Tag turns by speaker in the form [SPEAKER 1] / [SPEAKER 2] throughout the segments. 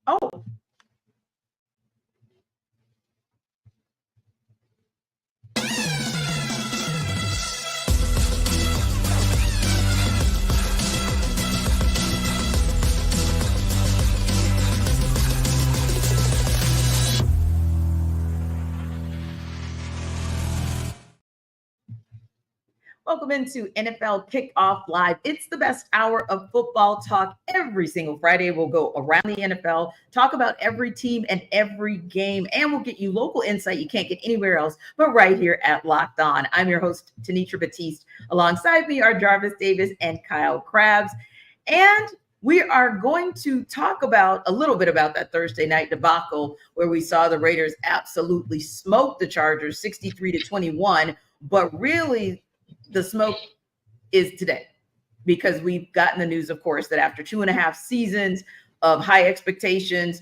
[SPEAKER 1] Oh, welcome into NFL Kickoff Live. It's the best hour of football talk every single Friday. We'll go around the NFL, talk about every team and every game, and we'll get you local insight you can't get anywhere else but right here at Locked On. I'm your host, Tanitra Batiste. Alongside me are Jarvis Davis and Kyle Krabs. And we are going to talk about a little bit about that Thursday night debacle where we saw the Raiders absolutely smoke the Chargers 63-21, but really the smoke is today because we've gotten the news, of course, that after 2.5 seasons of high expectations,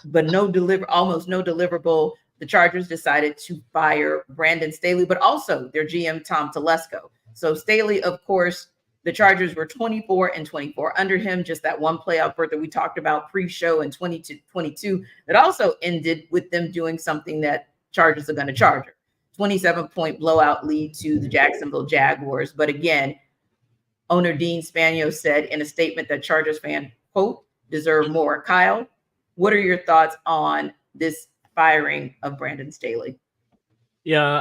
[SPEAKER 1] but almost no deliverable, the Chargers decided to fire Brandon Staley, but also their GM, Tom Telesco. So Staley, of course, the Chargers were 24-24 under him, just that one playoff berth that we talked about pre-show in 2022 that also ended with them doing something that Chargers are going to charge her. 27-point blowout lead to the Jacksonville Jaguars. But again, owner Dean Spagnuolo said in a statement that Chargers fans, quote, deserve more. Kyle, what are your thoughts on this firing of Brandon Staley?
[SPEAKER 2] Yeah,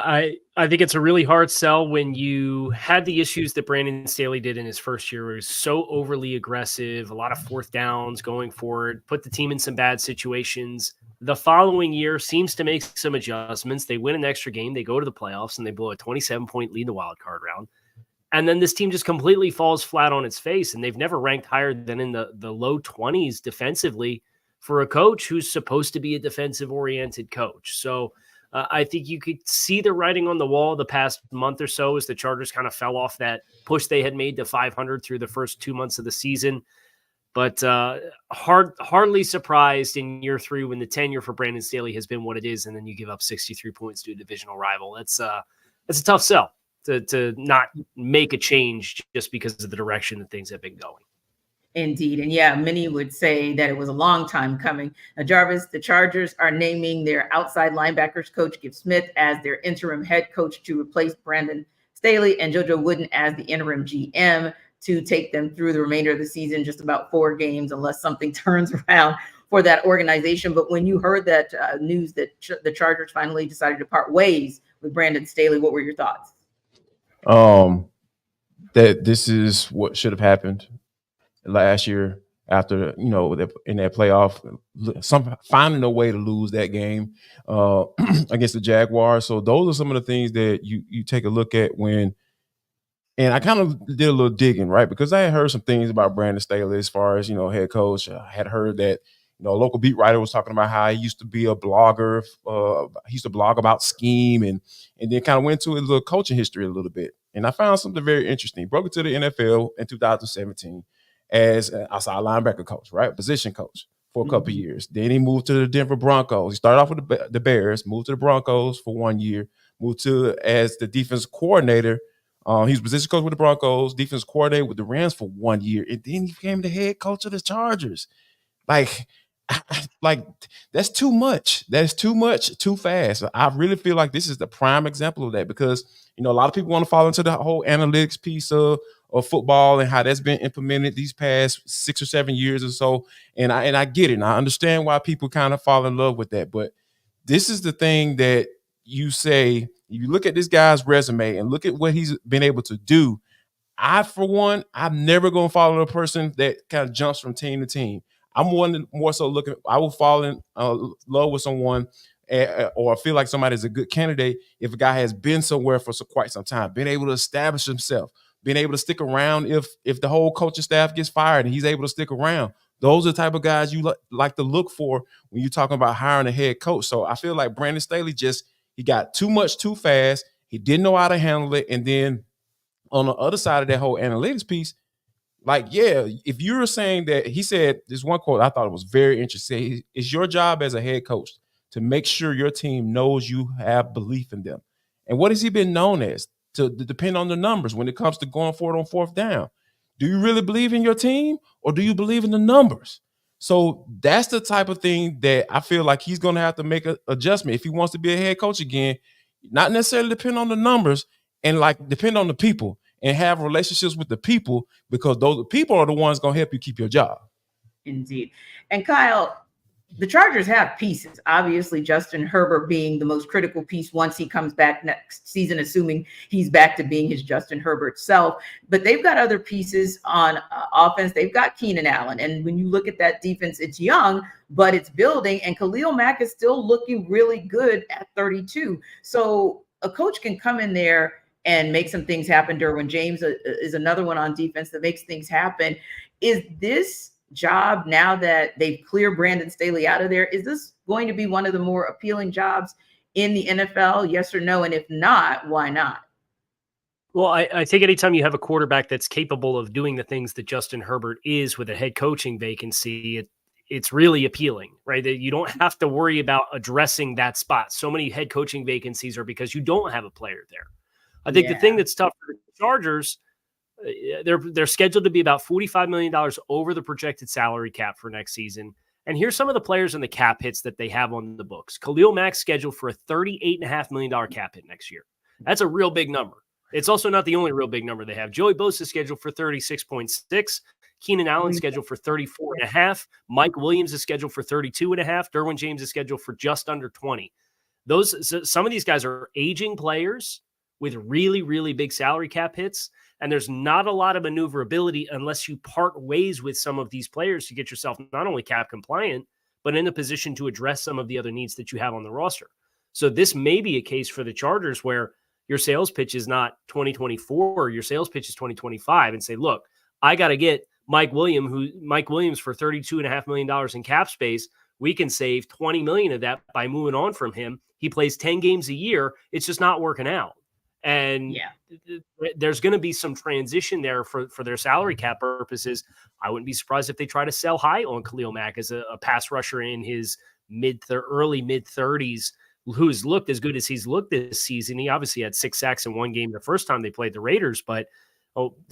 [SPEAKER 2] I think it's a really hard sell when you had the issues that Brandon Staley did in his first year. It was so overly aggressive, a lot of fourth downs going forward, put the team in some bad situations. The following year seems to make some adjustments. They win an extra game, they go to the playoffs, and they blow a 27-point lead in the wild card round. And then this team just completely falls flat on its face, and they've never ranked higher than in the low 20s defensively for a coach who's supposed to be a defensive-oriented coach. So I think you could see the writing on the wall the past month or so as the Chargers kind of fell off that push they had made to 500 through the first 2 months of the season. But hardly surprised in year 3 when the tenure for Brandon Staley has been what it is, and then you give up 63 points to a divisional rival. That's a tough sell to not make a change just because of the direction that things have been going.
[SPEAKER 1] Indeed. And yeah, many would say that it was a long time coming. Now, Jarvis, the Chargers are naming their outside linebackers coach, Gibbs Smith, as their interim head coach to replace Brandon Staley, and JoJo Wooden as the interim GM to take them through the remainder of the season, just about 4 games, unless something turns around for that organization. But when you heard that news that the Chargers finally decided to part ways with Brandon Staley, what were your thoughts?
[SPEAKER 3] That this is what should have happened last year after, in that playoff, finding a way to lose that game against the Jaguars. So those are some of the things that you take a look at when, and I kind of did a little digging, right? Because I had heard some things about Brandon Staley as far as, head coach. I had heard that, a local beat writer was talking about how he used to be a blogger. He used to blog about scheme and then kind of went to his little coaching history a little bit. And I found something very interesting. He broke into the NFL in 2017 as an outside linebacker coach, right? Position coach for a couple of years. Then he moved to the Denver Broncos. He started off with the Bears, moved to the Broncos for 1 year, moved to as the defense coordinator. He was position coach with the Broncos, defense coordinator with the Rams for 1 year, and then he became the head coach of the Chargers. Like that's too much. That's too much, too fast. I really feel like this is the prime example of that because, a lot of people want to fall into the whole analytics piece of football and how that's been implemented these past 6 or 7 years or so. And I get it. And I understand why people kind of fall in love with that. But this is the thing that you say, you look at this guy's resume and look at what he's been able to do. For one, I'm never going to follow a person that kind of jumps from team to team. I'm more so looking, I will fall in love with someone or feel like somebody's a good candidate if a guy has been somewhere for quite some time, been able to establish himself, been able to stick around if the whole coaching staff gets fired and he's able to stick around. Those are the type of guys you like to look for when you're talking about hiring a head coach. So I feel like Brandon Staley he got too much too fast. He didn't know how to handle it. And then on the other side of that whole analytics piece, if you're saying that, he said this one quote I thought it was very interesting. It's your job as a head coach to make sure your team knows you have belief in them. And what has he been known as? To depend on the numbers when it comes to going forward on fourth down. Do you really believe in your team or do you believe in the numbers? So that's the type of thing that I feel like he's going to have to make an adjustment if he wants to be a head coach again. Not necessarily depend on the numbers, and like depend on the people and have relationships with the people, because those people are the ones going to help you keep your job.
[SPEAKER 1] Indeed. And Kyle, the Chargers have pieces. Obviously, Justin Herbert being the most critical piece once he comes back next season, assuming he's back to being his Justin Herbert self. But they've got other pieces on offense. They've got Keenan Allen. And when you look at that defense, it's young, but it's building. And Khalil Mack is still looking really good at 32. So a coach can come in there and make some things happen. Derwin James is another one on defense that makes things happen. Is this job, now that they've cleared Brandon Staley out of there, is this going to be one of the more appealing jobs in the NFL? Yes or no? And if not, why not?
[SPEAKER 2] Well, I think anytime you have a quarterback that's capable of doing the things that Justin Herbert is with a head coaching vacancy, it's really appealing, right? That you don't have to worry about addressing that spot. So many head coaching vacancies are because you don't have a player there. I think the thing that's tough for the Chargers, they're scheduled to be about $45 million over the projected salary cap for next season. And here's some of the players in the cap hits that they have on the books. Khalil Mack's scheduled for a $38.5 million cap hit next year. That's a real big number. It's also not the only real big number they have. Joey Bosa is scheduled for 36.6. Keenan Allen scheduled for 34.5. Mike Williams is scheduled for 32.5. Derwin James is scheduled for just under 20. Some of these guys are aging players with really, really big salary cap hits. And there's not a lot of maneuverability unless you part ways with some of these players to get yourself not only cap compliant, but in a position to address some of the other needs that you have on the roster. So this may be a case for the Chargers where your sales pitch is not 2024, your sales pitch is 2025, and say, look, I got to get Mike Williams for $32.5 million in cap space. We can save $20 million of that by moving on from him. He plays 10 games a year. It's just not working out. And there's going to be some transition there for their salary cap purposes. I wouldn't be surprised if they try to sell high on Khalil Mack as a pass rusher in his early mid-30s who's looked as good as he's looked this season. He obviously had 6 sacks in one game the first time they played the Raiders, but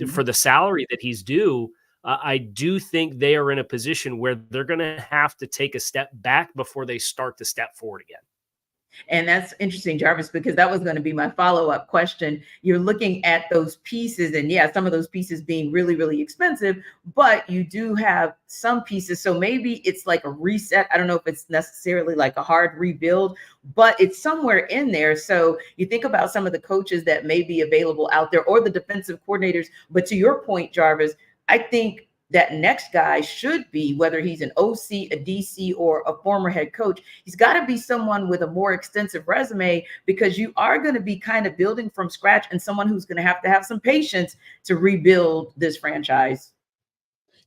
[SPEAKER 2] for the salary that he's due, I do think they are in a position where they're going to have to take a step back before they start to step forward again.
[SPEAKER 1] And that's interesting, Jarvis, because that was going to be my follow-up question. You're looking at those pieces, and some of those pieces being really, really expensive, but you do have some pieces. So maybe it's like a reset. I don't know if it's necessarily like a hard rebuild, but it's somewhere in there. So you think about some of the coaches that may be available out there or the defensive coordinators. But to your point, Jarvis, I think that next guy should be, whether he's an OC, a DC, or a former head coach, he's got to be someone with a more extensive resume, because you are going to be kind of building from scratch and someone who's going to have some patience to rebuild this franchise.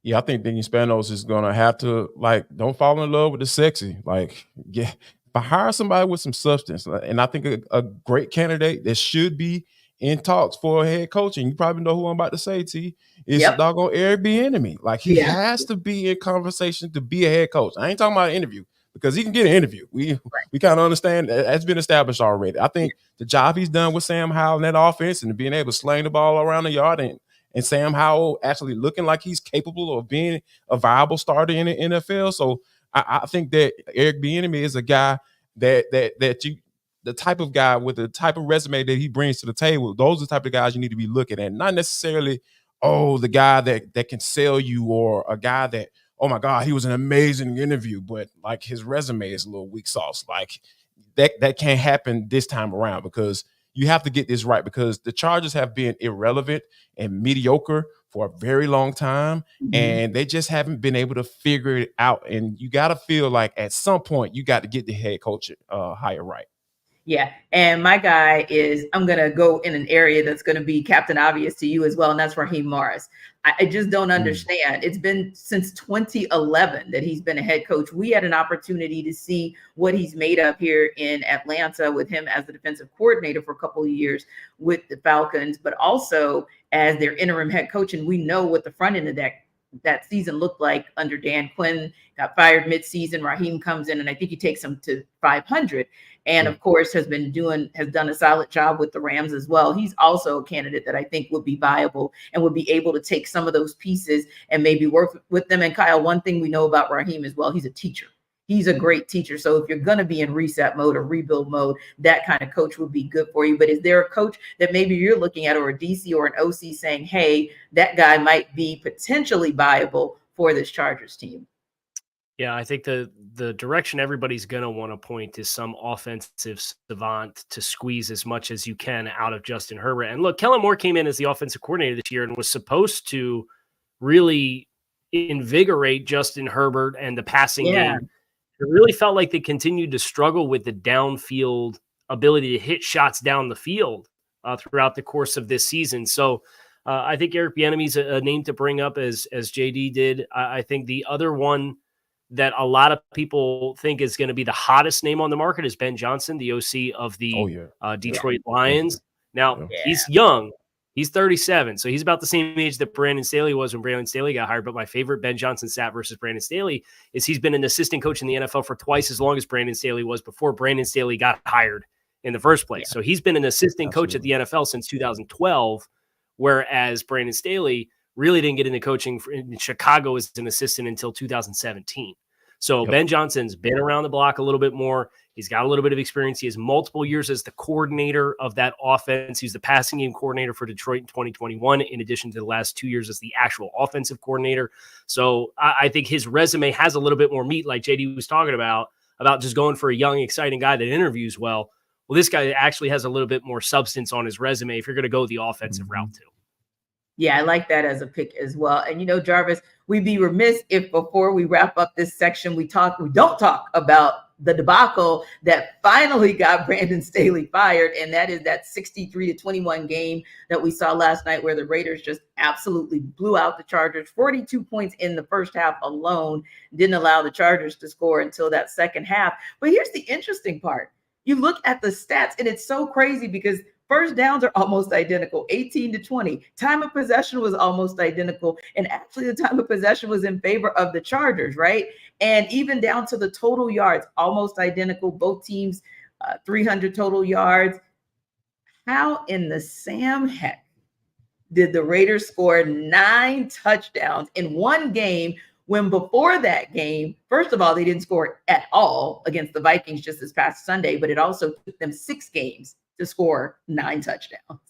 [SPEAKER 3] Yeah, I think Dean Spanos is going to have to, don't fall in love with the sexy. But hire somebody with some substance. And I think a great candidate that should be in talks for a head coach, and you probably know who I'm about to say, T, is doggone Eric Bieniemy. He has to be in conversation to be a head coach. I ain't talking about an interview, because he can get an interview. We kind of understand that's been established already. I think the job he's done with Sam Howell in that offense and being able to sling the ball around the yard, and Sam Howell actually looking like he's capable of being a viable starter in the NFL. So I think that Eric Bieniemy is a guy that you, the type of guy with the type of resume that he brings to the table, those are the type of guys you need to be looking at. Not necessarily, the guy that can sell you, or a guy that, oh my God, he was an amazing interview, but his resume is a little weak sauce. That can't happen this time around, because you have to get this right, because the Chargers have been irrelevant and mediocre for a very long time, and they just haven't been able to figure it out. And you got to feel like at some point you got to get the head coach hire right.
[SPEAKER 1] Yeah. And my guy is, I'm going to go in an area that's going to be Captain Obvious to you as well. And that's Raheem Morris. I just don't understand. It's been since 2011 that he's been a head coach. We had an opportunity to see what he's made of here in Atlanta with him as the defensive coordinator for a couple of years with the Falcons, but also as their interim head coach. And we know what the front end of that that season looked like under Dan Quinn. Got fired midseason. Raheem comes in, and I think he takes them to 500. And of course, has done a solid job with the Rams as well. He's also a candidate that I think would be viable and would be able to take some of those pieces and maybe work with them. And Kyle, one thing we know about Raheem as well, he's a teacher. He's a great teacher. So if you're going to be in reset mode or rebuild mode, that kind of coach would be good for you. But is there a coach that maybe you're looking at, or a DC or an OC, saying, hey, that guy might be potentially viable for this Chargers team?
[SPEAKER 2] Yeah, I think the direction everybody's going to want to point is some offensive savant to squeeze as much as you can out of Justin Herbert. And look, Kellen Moore came in as the offensive coordinator this year and was supposed to really invigorate Justin Herbert and the passing game. It really felt like they continued to struggle with the downfield ability to hit shots down the field throughout the course of this season. So I think Eric Bieniemy's a name to bring up, as JD did. I think the other one that a lot of people think is going to be the hottest name on the market is Ben Johnson, the OC of the Detroit Lions. Now, he's young. He's 37, so he's about the same age that Brandon Staley was when Brandon Staley got hired. But my favorite Ben Johnson stat versus Brandon Staley is he's been an assistant coach in the NFL for twice as long as Brandon Staley was before Brandon Staley got hired in the first place. So he's been an assistant coach at the NFL since 2012, whereas Brandon Staley really didn't get into coaching in Chicago as an assistant until 2017. So Ben Johnson's been around the block a little bit more. He's got a little bit of experience. He has multiple years as the coordinator of that offense. He's the passing game coordinator for Detroit in 2021, in addition to the last 2 years as the actual offensive coordinator. So I think his resume has a little bit more meat, like JD was talking about just going for a young, exciting guy that interviews well. Well, this guy actually has a little bit more substance on his resume if you're going to go the offensive route too.
[SPEAKER 1] Yeah, I like that as a pick as well. And, Jarvis, we'd be remiss if before we wrap up this section, we don't talk about the debacle that finally got Brandon Staley fired. And that is that 63-21 game that we saw last night, where the Raiders just absolutely blew out the Chargers. 42 points in the first half alone, didn't allow the Chargers to score until that second half. But here's the interesting part. You look at the stats, and it's so crazy because first downs are almost identical, 18-20. Time of possession was almost identical. And actually, the time of possession was in favor of the Chargers, right? And even down to the total yards, almost identical. Both teams, 300 total yards. How in the Sam heck did the Raiders score 9 touchdowns in one game, when before that game, first of all, they didn't score at all against the Vikings just this past Sunday, but it also took them 6 games to score 9 touchdowns.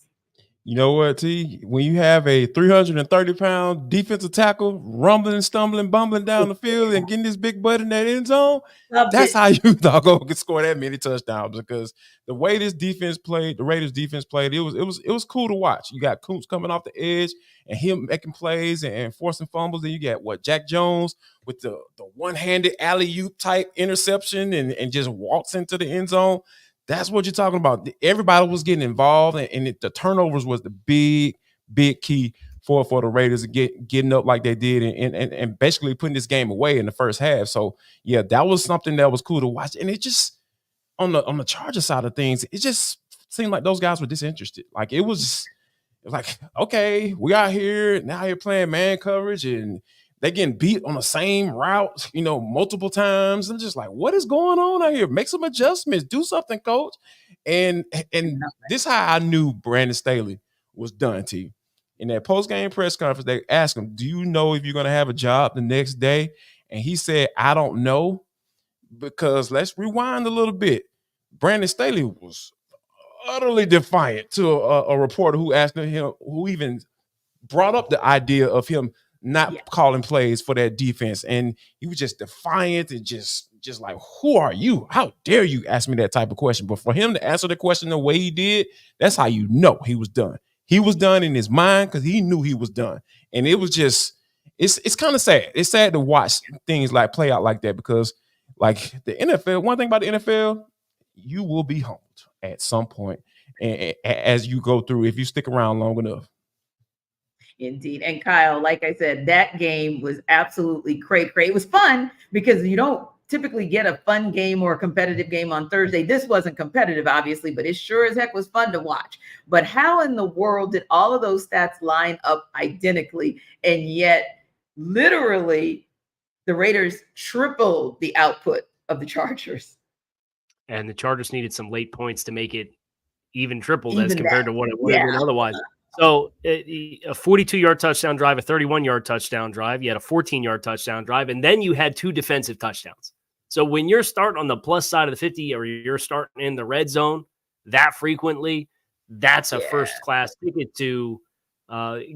[SPEAKER 3] You know what, T? When you have a 330-pound defensive tackle rumbling, stumbling, bumbling down the field and getting this big butt in that end zone, that's how you doggone can score that many touchdowns. Because the way this defense played, the Raiders defense played, it was cool to watch. You got Kuntz coming off the edge and him making plays and forcing fumbles. And you got Jack Jones with the one-handed alley-oop type interception and just walks into the end zone. That's what you're talking about. Everybody was getting involved, and the turnovers was the big key for the Raiders getting up like they did and basically putting this game away in the first half. So, yeah, that was something that was cool to watch. And it just, on the Chargers side of things, it just seemed like those guys were disinterested. Like, it was like, okay, we out here, now you're playing man coverage, and they're getting beat on the same route, multiple this just like, what is going on out here? Make some adjustments, do something, coach. And this is how I knew Brandon Staley was done, T. In that post-game press conference, they asked him, do you know if you're going to have a job the next day? And he said, I don't know, because let's rewind a little bit. Brandon Staley was utterly defiant to a reporter who asked him, who even brought up the idea of him not calling plays for that defense. And he was just defiant and just like, who are you? How dare you ask me that type of question? But for him to answer the question the way he did, that's how you know he was done. He was done in his mind because he knew he was done. And it was just, it's kind of sad. It's sad to watch things like play out like that, because like the NFL, one thing about the NFL, you will be humbled at some point as you go through, if you stick around long enough.
[SPEAKER 1] Indeed. And Kyle, like I said, that game was absolutely cray. It was fun because you don't typically get a fun game or a competitive game on Thursday. This wasn't competitive, obviously, but it sure as heck was fun to watch. But how in the world did all of those stats line up identically? And yet literally the Raiders tripled the output of the Chargers.
[SPEAKER 2] And the Chargers needed some late points to make it even tripled as
[SPEAKER 1] Even
[SPEAKER 2] compared
[SPEAKER 1] that.
[SPEAKER 2] to what it would have been otherwise. So a 42-yard touchdown drive, a 31-yard touchdown drive, you had a 14-yard touchdown drive, and then you had 2 defensive touchdowns. So when you're starting on the plus side of the 50 or you're starting in the red zone that frequently, that's a first-class ticket to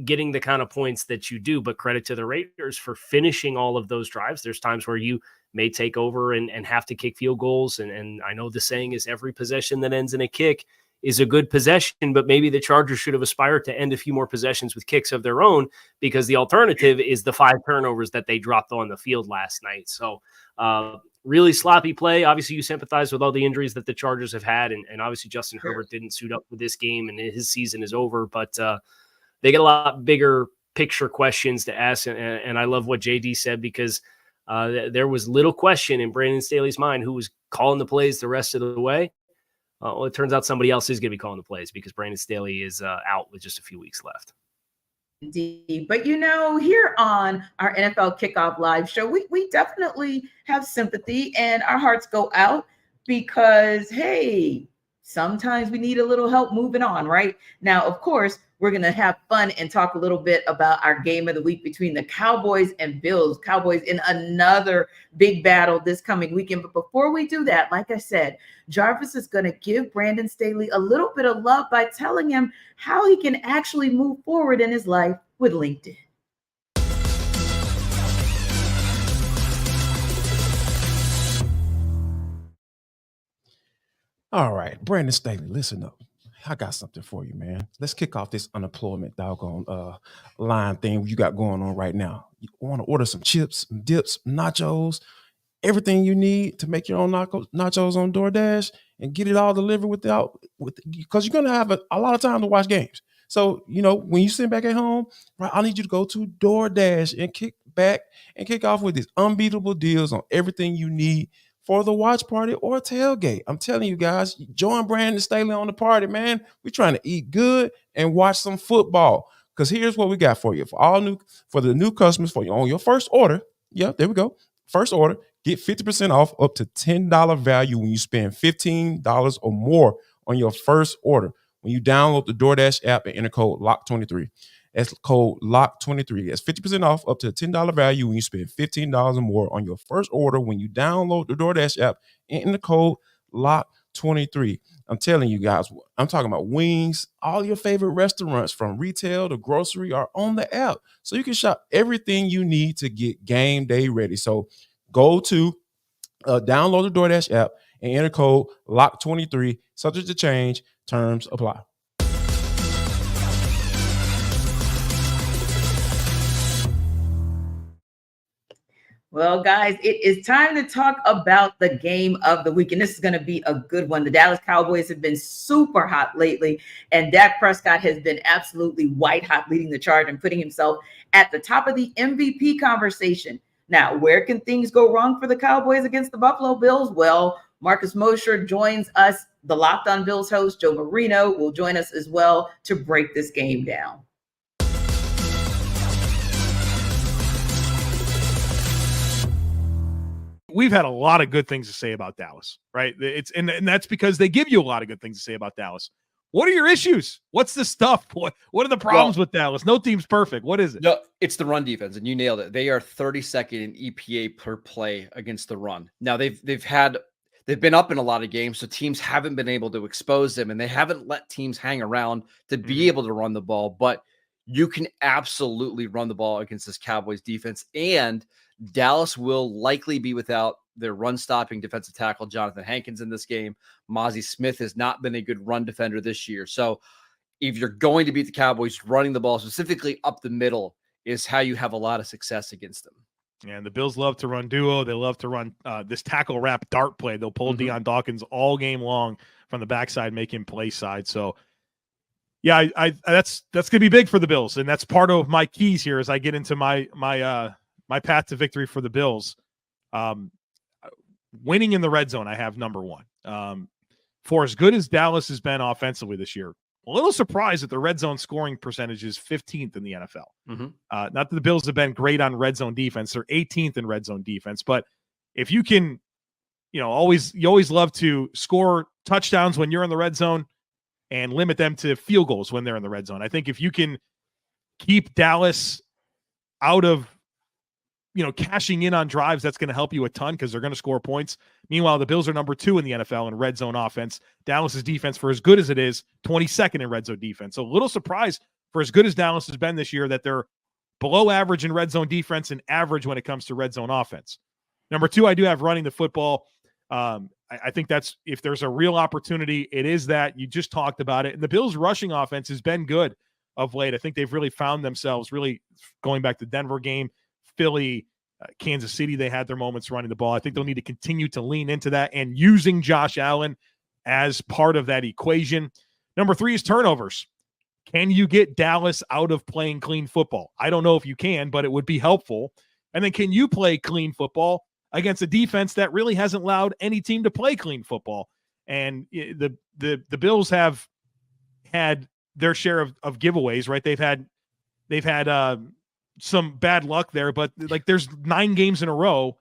[SPEAKER 2] getting the kind of points that you do. But credit to the Raiders for finishing all of those drives. There's times where you may take over and have to kick field goals. And I know the saying is every possession that ends in a kick is a good possession, but maybe the Chargers should have aspired to end a few more possessions with kicks of their own, because the alternative is the 5 turnovers that they dropped on the field last night. So really sloppy play. Obviously, you sympathize with all the injuries that the Chargers have had, and obviously Justin Herbert didn't suit up for this game, and his season is over. But they get a lot bigger picture questions to ask, and I love what JD said, because there was little question in Brandon Staley's mind who was calling the plays the rest of the way. Well, it turns out somebody else is going to be calling the plays, because Brandon Staley is out with just a few weeks left.
[SPEAKER 1] Indeed. But, here on our NFL Kickoff Live show, we definitely have sympathy, and our hearts go out because, hey, sometimes we need a little help moving on, right? Now, of course, we're going to have fun and talk a little bit about our game of the week between the Cowboys and Bills. Cowboys in another big battle this coming weekend. But before we do that, like I said, Jarvis is going to give Brandon Staley a little bit of love by telling him how he can actually move forward in his life with LinkedIn.
[SPEAKER 3] All right, Brandon Staley, listen up. I got something for you, man. Let's kick off this unemployment doggone line thing you got going on right now. You want to order some chips, some dips, nachos, everything you need to make your own nachos on DoorDash and get it all delivered because you're gonna have a lot of time to watch games. So when you sit back at home, right, I need you to go to DoorDash and kick back and kick off with these unbeatable deals on everything you need for the watch party or tailgate. I'm telling you guys, join Brandon Staley on the party, man. We're trying to eat good and watch some football. Because here's what we got for you. For the new customers, on your first order. Yeah, there we go. First order, get 50% off up to $10 value when you spend $15 or more on your first order. When you download the DoorDash app and enter code LOCK23. That's code LOCK23. That's 50% off up to a $10 value when you spend $15 or more on your first order when you download the DoorDash app and enter code LOCK23. I'm telling you guys, I'm talking about wings. All your favorite restaurants from retail to grocery are on the app. So you can shop everything you need to get game day ready. So go to download the DoorDash app and enter code LOCK23. Subject to change. Terms apply.
[SPEAKER 1] Well, guys, it is time to talk about the game of the week. And this is going to be a good one. The Dallas Cowboys have been super hot lately, and Dak Prescott has been absolutely white hot, leading the charge and putting himself at the top of the MVP conversation. Now, where can things go wrong for the Cowboys against the Buffalo Bills? Well, Marcus Mosher joins us. The Locked On Bills host, Joe Marino, will join us as well to break this game down.
[SPEAKER 4] We've had a lot of good things to say about Dallas, right? And that's because they give you a lot of good things to say about Dallas. What are your issues? What's the stuff? What are the problems with Dallas? No team's perfect. What is it?
[SPEAKER 5] No, it's the run defense, and you nailed it. They are 32nd in EPA per play against the run. Now they've been up in a lot of games, so teams haven't been able to expose them, and they haven't let teams hang around to be able to run the ball. But you can absolutely run the ball against this Cowboys defense, and Dallas will likely be without their run-stopping defensive tackle, Jonathan Hankins, in this game. Mozzie Smith has not been a good run defender this year. So if you're going to beat the Cowboys, running the ball, specifically up the middle, is how you have a lot of success against them.
[SPEAKER 4] And the Bills love to run duo. They love to run this tackle wrap dart play. They'll pull Deion Dawkins all game long from the backside, make him play side. So, yeah, that's going to be big for the Bills, and that's part of my keys here as I get into my path to victory for the Bills. Winning in the red zone, I have number one. For as good as Dallas has been offensively this year, A little surprised that the red zone scoring percentage is 15th in the NFL.
[SPEAKER 5] Mm-hmm.
[SPEAKER 4] Not that the Bills have been great on red zone defense. They're 18th in red zone defense. But if you can, you always love to score touchdowns when you're in the red zone and limit them to field goals when they're in the red zone. I think if you can keep Dallas out of, cashing in on drives, that's going to help you a ton because they're going to score points. Meanwhile, the Bills are number 2 in the NFL in red zone offense. Dallas's defense, for as good as it is, 22nd in red zone defense. So a little surprised for as good as Dallas has been this year that they're below average in red zone defense and average when it comes to red zone offense. Number 2, I do have running the football. I think that's, if there's a real opportunity, it is that. You just talked about it. And the Bills' rushing offense has been good of late. I think they've really found themselves, really going back to the Denver game, Philly, Kansas City, they had their moments running the ball. I think they'll need to continue to lean into that and using Josh Allen as part of that equation. Number 3 is turnovers. Can you get Dallas out of playing clean football? I don't know if you can, but it would be helpful. And then can you play clean football against a defense that really hasn't allowed any team to play clean football? And the Bills have had their share of giveaways, right? They've had some bad luck there, but like there's 9 games in a row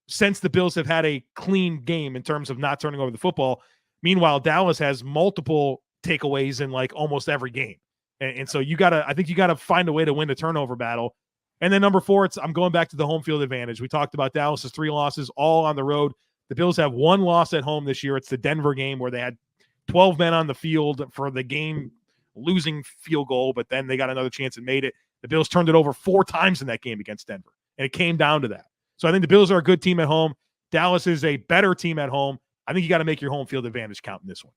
[SPEAKER 4] since the Bills have had a clean game in terms of not turning over the football. Meanwhile, Dallas has multiple takeaways in like almost every game. And so I think you gotta find a way to win the turnover battle. And then number 4, I'm going back to the home field advantage. We talked about Dallas's 3 losses, all on the road. The Bills have 1 loss at home this year. It's the Denver game where they had 12 men on the field for the game losing field goal, but then they got another chance and made it. The Bills turned it over 4 times in that game against Denver, and it came down to that. So I think the Bills are a good team at home. Dallas is a better team at home. I think you got to make your home field advantage count in this one.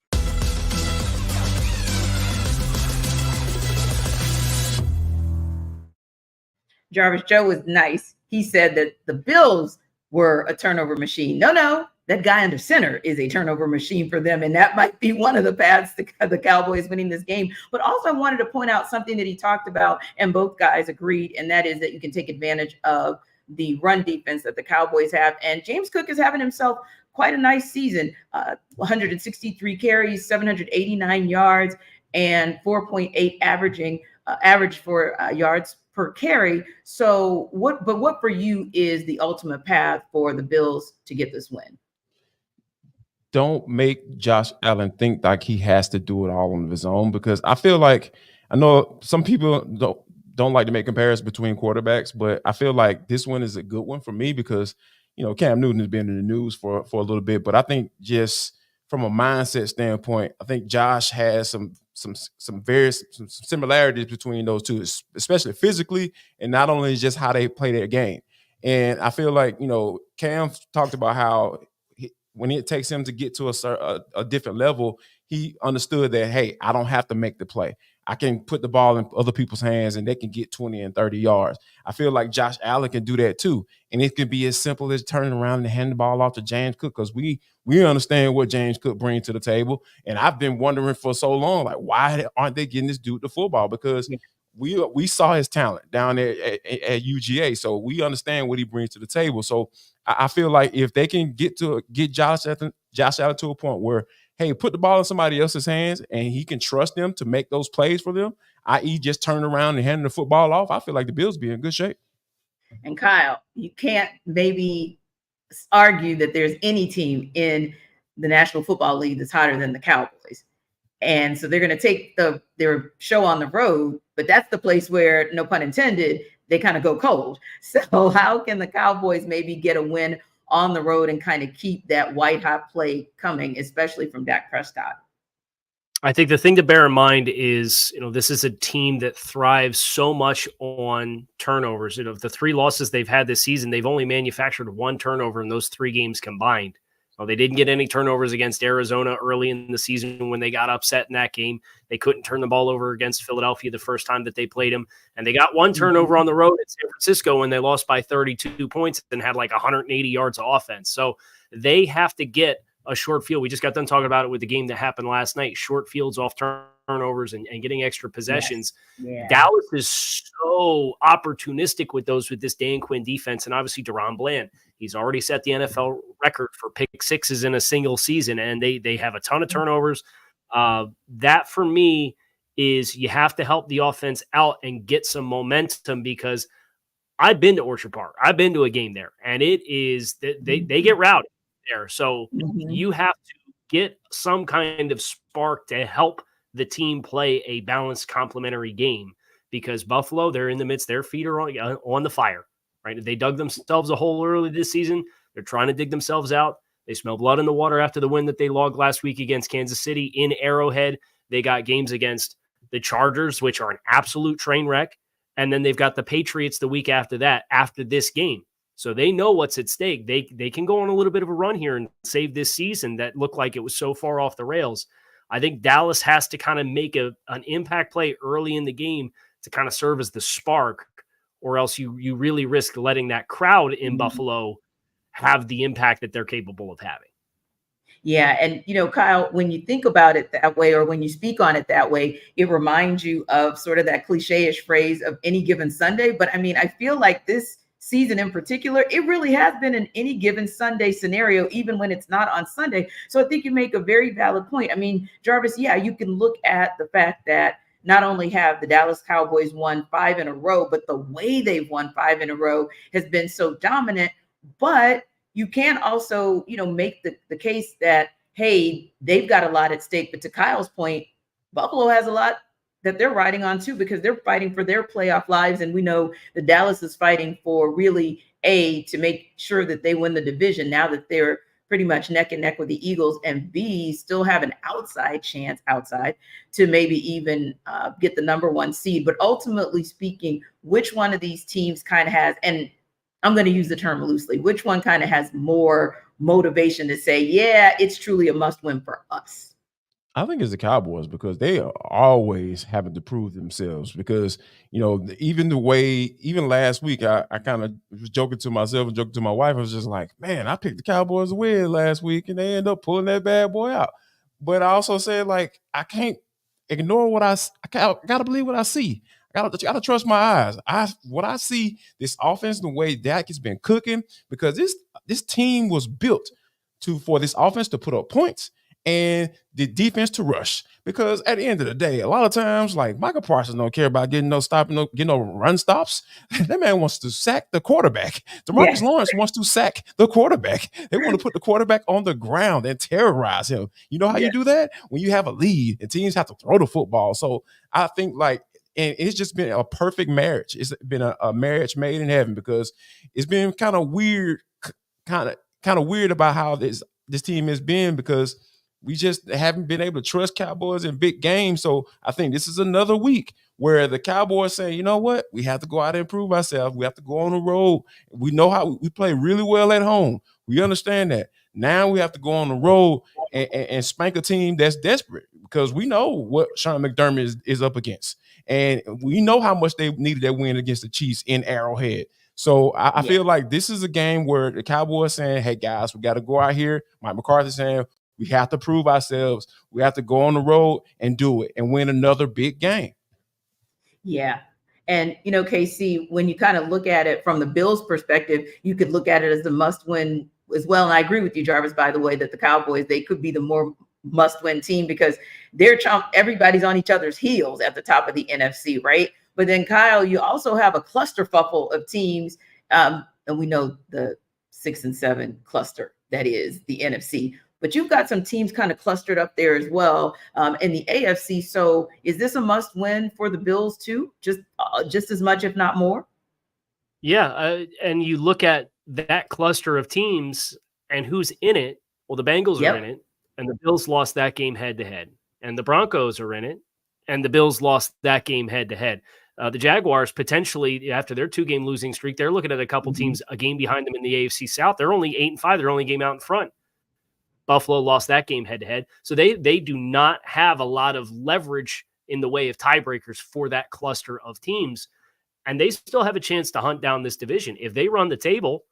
[SPEAKER 1] Jarvis Joe was nice. He said that the Bills were a turnover machine. No, that guy under center is a turnover machine for them, and that might be one of the paths to the Cowboys winning this game. But also I wanted to point out something that he talked about, and both guys agreed, and that is that you can take advantage of the run defense that the Cowboys have. And James Cook is having himself quite a nice season, 163 carries, 789 yards, and 4.8 average for yards per carry. So what for you is the ultimate path for the Bills to get this win?
[SPEAKER 3] Don't make Josh Allen think like he has to do it all on his own, because I feel like, I know some people don't like to make comparisons between quarterbacks, but I feel like this one is a good one for me because, Cam Newton has been in the news for a little bit, but I think just from a mindset standpoint, I think Josh has some similarities between those two, especially physically, and not only just how they play their game. And I feel like, Cam talked about how when it takes him to get to a different level, he understood that, hey, I don't have to make the play. I can put the ball in other people's hands and they can get 20 and 30 yards. I feel like Josh Allen can do that too. And it can be as simple as turning around and handing the ball off to James Cook, because we understand what James Cook brings to the table. And I've been wondering for so long, like, why aren't they getting this dude the football? Because we saw his talent down there at UGA, so we understand what he brings to the table. So I feel like if they can get Josh Allen to a point where, hey, put the ball in somebody else's hands and he can trust them to make those plays for them, i.e. just turn around and hand the football off, I feel like the Bills be in good shape.
[SPEAKER 1] And Kyle, you can't maybe argue that there's any team in the National Football League that's hotter than the Cowboys. And so they're going to take their show on the road, but that's the place where, no pun intended, they kind of go cold. So how can the Cowboys maybe get a win on the road and kind of keep that white hot play coming, especially from Dak Prescott?
[SPEAKER 2] I think the thing to bear in mind is, this is a team that thrives so much on turnovers. The 3 losses they've had this season, they've only manufactured 1 turnover in those 3 games combined. Well, they didn't get any turnovers against Arizona early in the season when they got upset in that game. They couldn't turn the ball over against Philadelphia the first time that they played them. And they got 1 turnover on the road at San Francisco when they lost by 32 points and had like 180 yards of offense. So they have to get a short field. We just got done talking about it with the game that happened last night. Short fields off turnovers and getting extra possessions. Yes. Yeah. Dallas is so opportunistic with this Dan Quinn defense, and obviously Deron Bland. He's already set the NFL record for pick sixes in a single season, and they have a ton of turnovers. That for me is you have to help the offense out and get some momentum, because I've been to Orchard Park. I've been to a game there, and it is they get rowdy there. So you have to get some kind of spark to help the team play a balanced, complementary game, because Buffalo, they're in the midst. Their feet are on the fire, right? They dug themselves a hole early this season. They're trying to dig themselves out. They smell blood in the water after the win that they logged last week against Kansas City in Arrowhead. They got games against the Chargers, which are an absolute train wreck. And then they've got the Patriots the week after that, after this game. So they know what's at stake. They can go on a little bit of a run here and save this season that looked like it was so far off the rails. I think Dallas has to kind of make an impact play early in the game to kind of serve as the spark, or else you really risk letting that crowd in Buffalo have the impact that they're capable of having.
[SPEAKER 1] Yeah. And, Kyle, when you think about it that way, or when you speak on it that way, it reminds you of sort of that cliche-ish phrase of any given Sunday. But I mean, I feel like this season in particular, it really has been an any given Sunday scenario, even when it's not on Sunday. So I think you make a very valid point. I mean, Jarvis, yeah, you can look at the fact that not only have the Dallas Cowboys won 5 in a row, but the way they've won 5 in a row has been so dominant. But you can also, make the case that, hey, they've got a lot at stake. But to Kyle's point, Buffalo has a lot that they're riding on too, because they're fighting for their playoff lives. And we know the Dallas is fighting for really to make sure that they win the division now that they're pretty much neck and neck with the Eagles, and B, still have an outside chance to maybe even get the number 1 seed. But ultimately speaking, which one of these teams kind of has, and I'm going to use the term loosely, which one kind of has more motivation to say, yeah, it's truly a must win for us?
[SPEAKER 3] I think it's the Cowboys, because they are always having to prove themselves. Because, even last week, I kind of was joking to myself and joking to my wife. I was just like, man, I picked the Cowboys to win last week, and they end up pulling that bad boy out. But I also said, like, I can't ignore what I got to believe what I see. I gotta trust my eyes. What I see, this offense, the way Dak has been cooking, because this team was built for this offense to put up points and the defense to rush. Because at the end of the day, a lot of times, like, Michael Parsons don't care about getting no run stops. That man wants to sack the quarterback. DeMarcus Lawrence wants to sack the quarterback. They want to put the quarterback on the ground and terrorize him. You know how you do that? When you have a lead and teams have to throw the football. So I think, like, and it's just been a perfect marriage. It's been a marriage made in heaven, because it's been kind of weird about how this team has been, because we just haven't been able to trust Cowboys in big games. So I think this is another week where the Cowboys say, you know what? We have to go out and prove ourselves. We have to go on the road. We know how we play really well at home. We understand that. Now we have to go on the road and spank a team that's desperate, because we know what Sean McDermott is up against. And we know how much they needed that win against the Chiefs in Arrowhead. So I feel like this is a game where the Cowboys saying, hey, guys, we got to go out here. Mike McCarthy saying, we have to prove ourselves. We have to go on the road and do it and win another big game.
[SPEAKER 1] Yeah. And, KC, when you kind of look at it from the Bills' perspective, you could look at it as a must-win as well. And I agree with you, Jarvis, by the way, that the Cowboys, they could be the more must-win team, because everybody's on each other's heels at the top of the NFC, right? But then, Kyle, you also have a clusterfuffle of teams, and we know the 6 and 7 cluster that is the NFC. But you've got some teams kind of clustered up there as well in the AFC. So is this a must-win for the Bills too? Just as much, if not more?
[SPEAKER 2] Yeah, and you look at that cluster of teams and who's in it. Well, the Bengals are in it, and the Bills lost that game head-to-head. And the Broncos are in it, and the Bills lost that game head-to-head. The Jaguars, potentially, after their 2-game losing streak, they're looking at a couple teams a game behind them in the AFC South. They're only 8-5. They're only a game out in front. Buffalo lost that game head-to-head. So they do not have a lot of leverage in the way of tiebreakers for that cluster of teams. And they still have a chance to hunt down this division. If they run the table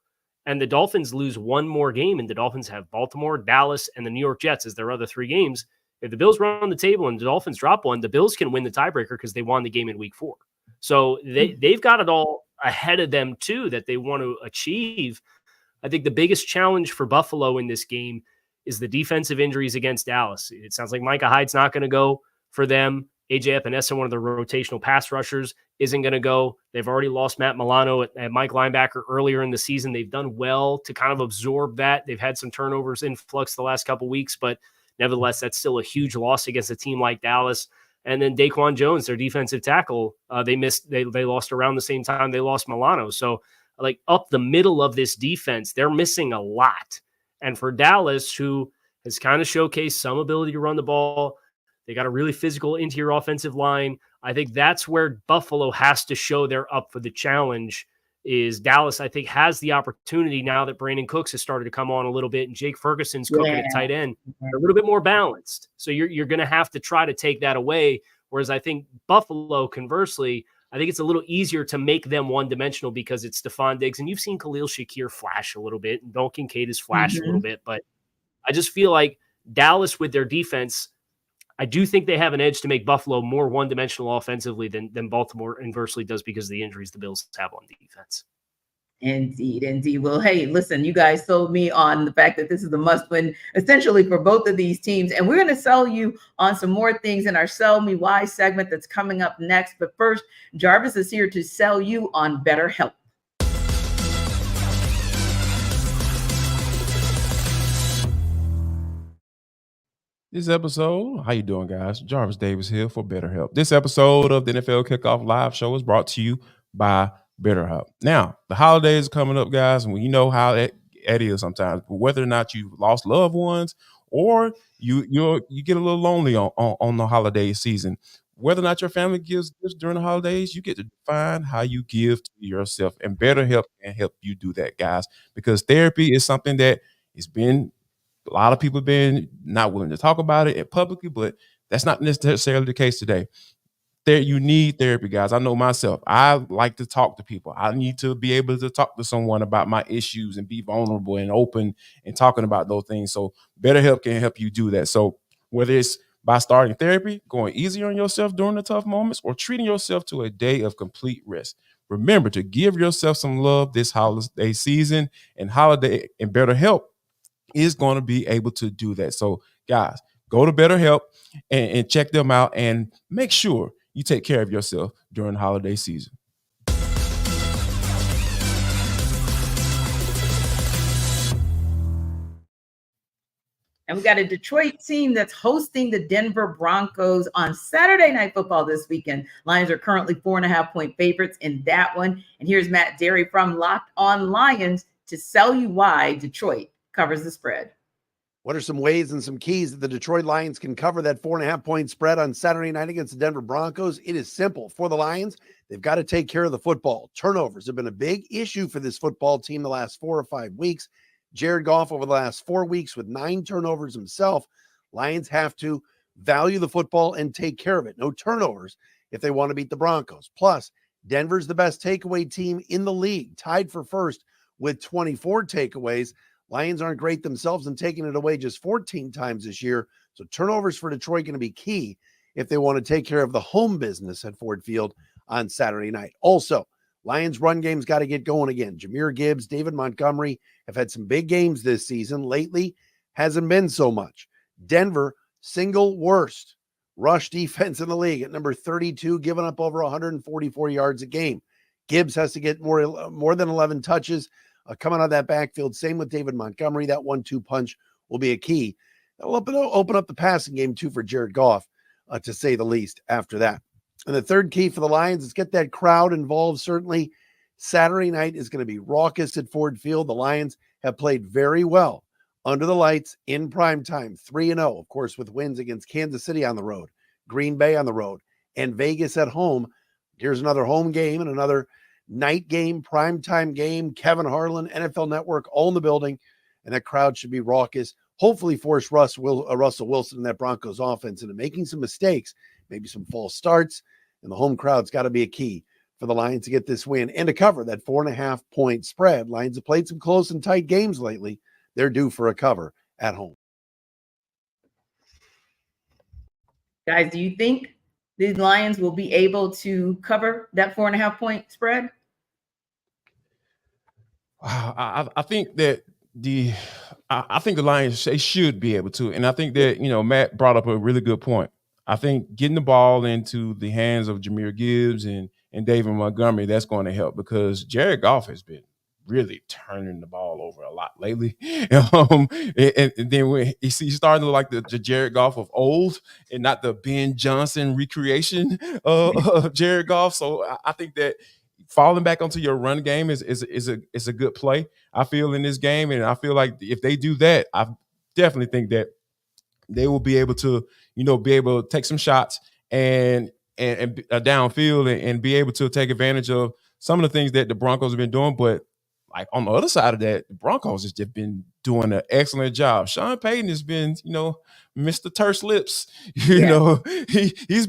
[SPEAKER 2] and the Dolphins lose one more game, and the Dolphins have Baltimore, Dallas, and the New York Jets as their other 3 games, if the Bills run the table and the Dolphins drop one, the Bills can win the tiebreaker because they won the game in week 4. So they've got it all ahead of them too that they want to achieve. I think the biggest challenge for Buffalo in this game is the defensive injuries against Dallas. It sounds like Micah Hyde's not going to go for them. AJ Epinesa, one of the rotational pass rushers, isn't going to go. They've already lost Matt Milano at Mike linebacker earlier in the season. They've done well to kind of absorb that. They've had some turnovers influx the last couple of weeks, but nevertheless, that's still a huge loss against a team like Dallas. And then Daquan Jones, their defensive tackle, they lost around the same time they lost Milano. So like up the middle of this defense, they're missing a lot. And for Dallas, who has kind of showcased some ability to run the ball, they got a really physical interior offensive line. I think that's where Buffalo has to show they're up for the challenge. Is Dallas, I think, has the opportunity now that Brandon Cooks has started to come on a little bit and Jake Ferguson's cooking at tight end. They're a little bit more balanced. So you're going to have to try to take that away. Whereas I think Buffalo, conversely, I think it's a little easier to make them one-dimensional because it's Stephon Diggs. And you've seen Khalil Shakir flash a little bit, and Dalton Kincaid has flashed a little bit. But I just feel like Dallas with their defense, I do think they have an edge to make Buffalo more one-dimensional offensively than Baltimore inversely does because of the injuries the Bills have on defense.
[SPEAKER 1] Indeed. Well, hey, listen, you guys sold me on the fact that this is a must-win essentially for both of these teams. And we're going to sell you on some more things in our Sell Me Why segment that's coming up next. But first, Jarvis is here to sell you on BetterHelp.
[SPEAKER 3] This episode, how you doing, guys? Jarvis Davis here for BetterHelp. This episode of the NFL Kickoff Live Show is brought to you by BetterHelp. Now, the holidays are coming up, guys, and you know how that is sometimes. But whether or not you've lost loved ones or you get a little lonely on the holiday season, whether or not your family gives gifts during the holidays, you get to define how you give to yourself. And BetterHelp can help you do that, guys, because therapy is something that has been a lot of people have been not willing to talk about it publicly, but that's not necessarily the case today. You need therapy, guys. I know myself. I like to talk to people. I need to be able to talk to someone about my issues and be vulnerable and open and talking about those things. So BetterHelp can help you do that. So whether it's by starting therapy, going easier on yourself during the tough moments, or treating yourself to a day of complete rest, remember to give yourself some love this holiday season, and BetterHelp is going to be able to do that. So guys, go to BetterHelp and check them out and make sure you take care of yourself during the holiday season.
[SPEAKER 1] And we got a Detroit team that's hosting the Denver Broncos on Saturday Night Football this weekend. Lions are currently 4.5-point favorites in that one. And here's Matt Derry from Locked On Lions to sell you why Detroit covers the spread.
[SPEAKER 6] What are some ways and some keys that the Detroit Lions can cover that 4.5-point spread on Saturday night against the Denver Broncos? It is simple. For the Lions, they've got to take care of the football. Turnovers have been a big issue for this football team the last 4 or 5 weeks. Jared Goff over the last 4 weeks with 9 turnovers himself. Lions have to value the football and take care of it. No turnovers if they want to beat the Broncos. Plus, Denver's the best takeaway team in the league, tied for first with 24 takeaways. Lions aren't great themselves and taking it away just 14 times this year. So turnovers for Detroit going to be key if they want to take care of the home business at Ford Field on Saturday night. Also, Lions run game's got to get going again. Jahmyr Gibbs, David Montgomery have had some big games this season. Lately, hasn't been so much. Denver, single worst rush defense in the league at number 32, giving up over 144 yards a game. Gibbs has to get more than 11 touches coming out of that backfield. Same with David Montgomery. That 1-2 punch will be a key. That'll open up the passing game too for Jared Goff, to say the least, after that. And the third key for the Lions is get that crowd involved. Certainly, Saturday night is going to be raucous at Ford Field. The Lions have played very well under the lights in prime time, 3-0, of course, with wins against Kansas City on the road, Green Bay on the road, and Vegas at home. Here's another home game and another night game, primetime game. Kevin Harlan, NFL Network, all in the building, and that crowd should be raucous. Hopefully force Russell Wilson and that Broncos offense into making some mistakes, maybe some false starts, and the home crowd's got to be a key for the Lions to get this win and to cover that 4.5-point spread. Lions have played some close and tight games lately. They're due for a cover at home.
[SPEAKER 1] Guys, do you think these Lions will be able to cover that 4.5-point spread?
[SPEAKER 3] I think that I think the Lions, they should be able to. And I think that, Matt brought up a really good point. I think getting the ball into the hands of Jahmyr Gibbs and David Montgomery, that's going to help because Jared Goff has been really turning the ball over a lot lately. And then when he's starting to look like the Jared Goff of old and not the Ben Johnson recreation of Jared Goff. So I think that falling back onto your run game is a good play, I feel, in this game. And I feel like if they do that, I definitely think that they will be able to, take some shots and downfield and be able to take advantage of some of the things that the Broncos have been doing. But like on the other side of that, the Broncos has just been doing an excellent job. Sean Payton has been, Mr. Terse Lips. He's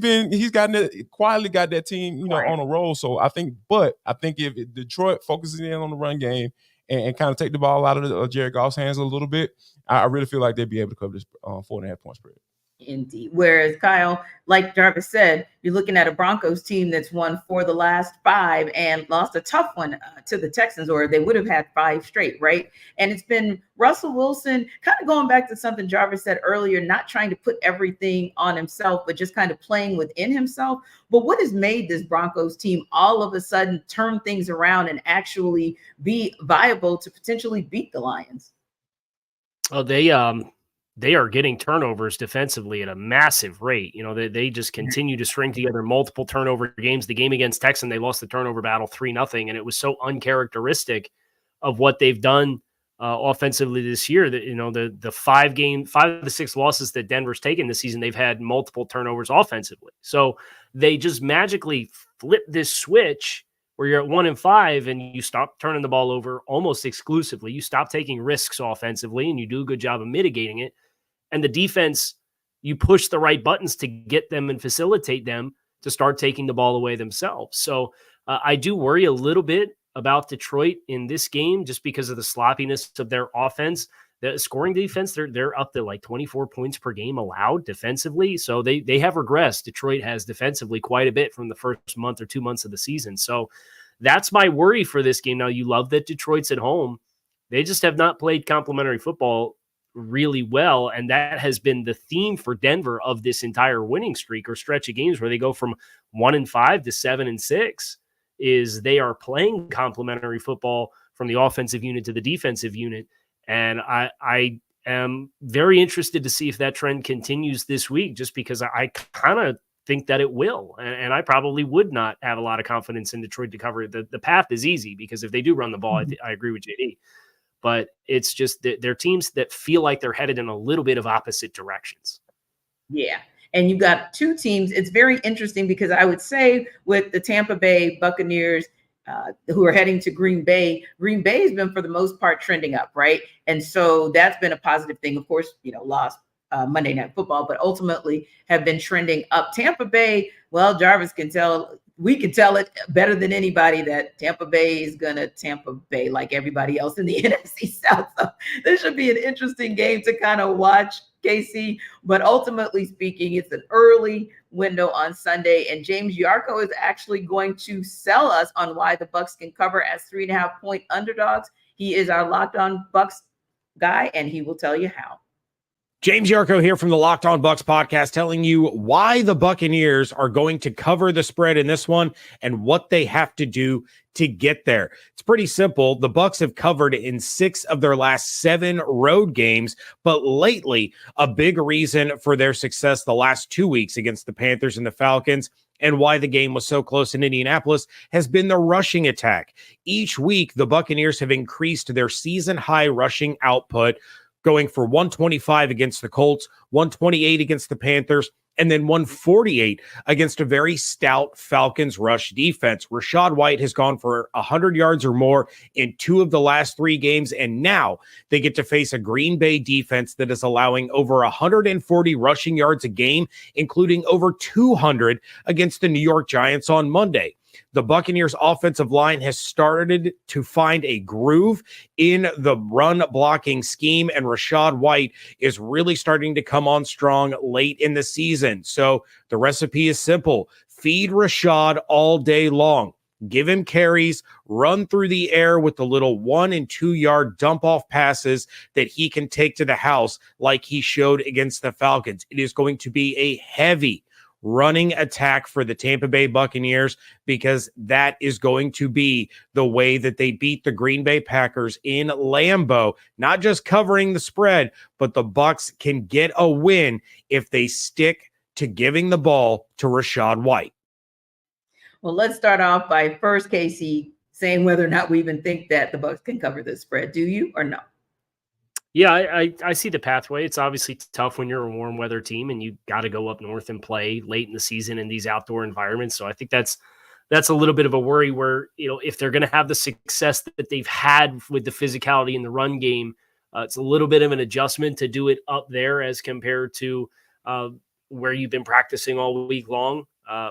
[SPEAKER 3] quietly got that team, on a roll. So I think if Detroit focuses in on the run game and kind of take the ball out of Jared Goff's hands a little bit, I really feel like they'd be able to cover this 4.5 point spread.
[SPEAKER 1] Indeed. Whereas, Kyle, like Jarvis said, you're looking at a Broncos team that's won 4 of the last 5 and lost a tough one to the Texans, or they would have had 5 straight, right? And it's been Russell Wilson kind of going back to something Jarvis said earlier, not trying to put everything on himself, but just kind of playing within himself. But what has made this Broncos team all of a sudden turn things around and actually be viable to potentially beat the Lions?
[SPEAKER 2] Oh, they are getting turnovers defensively at a massive rate. They just continue to string together multiple turnover games. The game against Texan, they lost the turnover battle 3-0, and it was so uncharacteristic of what they've done offensively this year. That the 5 of the 6 losses that Denver's taken this season, they've had multiple turnovers offensively. So they just magically flip this switch where you're at 1-5 and you stop turning the ball over almost exclusively. You stop taking risks offensively and you do a good job of mitigating it. And the defense, you push the right buttons to get them and facilitate them to start taking the ball away themselves. So I do worry a little bit about Detroit in this game just because of the sloppiness of their offense. The scoring defense, they're up to like 24 points per game allowed defensively. So they have regressed. Detroit has defensively quite a bit from the first month or 2 months of the season. So that's my worry for this game. Now, you love that Detroit's at home. They just have not played complementary football really well, and that has been the theme for Denver of this entire winning streak or stretch of games where they go from 1-5 to 7-6 is they are playing complementary football from the offensive unit to the defensive unit. And I am very interested to see if that trend continues this week, just because I kind of think that it will. And I probably would not have a lot of confidence in Detroit to cover it. The path is easy because if they do run the ball, I agree with JD. But it's just that they're teams that feel like they're headed in a little bit of opposite directions. Yeah.
[SPEAKER 1] And you've got 2 teams. It's very interesting because I would say with the Tampa Bay Buccaneers who are heading to Green Bay has been for the most part trending up, right? And so that's been a positive thing. Of course, lost Monday Night Football, but ultimately have been trending up. Tampa Bay, well, Jarvis can tell. We can tell it better than anybody that Tampa Bay is going to Tampa Bay like everybody else in the NFC South. So this should be an interesting game to kind of watch, KC. But ultimately speaking, it's an early window on Sunday. And James Yarko is actually going to sell us on why the Bucs can cover as 3.5 point underdogs. He is our Locked On Bucs guy, and he will tell you how.
[SPEAKER 7] James Yarko here from the Locked On Bucs podcast, telling you why the Buccaneers are going to cover the spread in this one and what they have to do to get there. It's pretty simple. The Bucs have covered in 6 of their last 7 road games, but lately a big reason for their success the last 2 weeks against the Panthers and the Falcons, and why the game was so close in Indianapolis, has been the rushing attack. Each week, the Buccaneers have increased their season-high rushing output, going for 125 against the Colts, 128 against the Panthers, and then 148 against a very stout Falcons rush defense. Rachaad White has gone for 100 yards or more in 2 of the last 3 games, and now they get to face a Green Bay defense that is allowing over 140 rushing yards a game, including over 200 against the New York Giants on Monday. The Buccaneers offensive line has started to find a groove in the run blocking scheme, and Rachaad White is really starting to come on strong late in the season. So the recipe is simple. Feed Rachaad all day long. Give him carries, run through the air with the little 1 and 2 yard dump off passes that he can take to the house like he showed against the Falcons. It is going to be a heavy running attack for the Tampa Bay Buccaneers because that is going to be the way that they beat the Green Bay Packers in Lambeau, not just covering the spread, but the Bucs can get a win if they stick to giving the ball to Rachaad White.
[SPEAKER 1] Well, let's start off by first, Casey, saying whether or not we even think that the Bucs can cover this spread. Do you or no?
[SPEAKER 2] Yeah, I see the pathway. It's obviously tough when you're a warm weather team and you got to go up north and play late in the season in these outdoor environments. So I think that's a little bit of a worry where, if they're going to have the success that they've had with the physicality in the run game, it's a little bit of an adjustment to do it up there as compared to where you've been practicing all week long.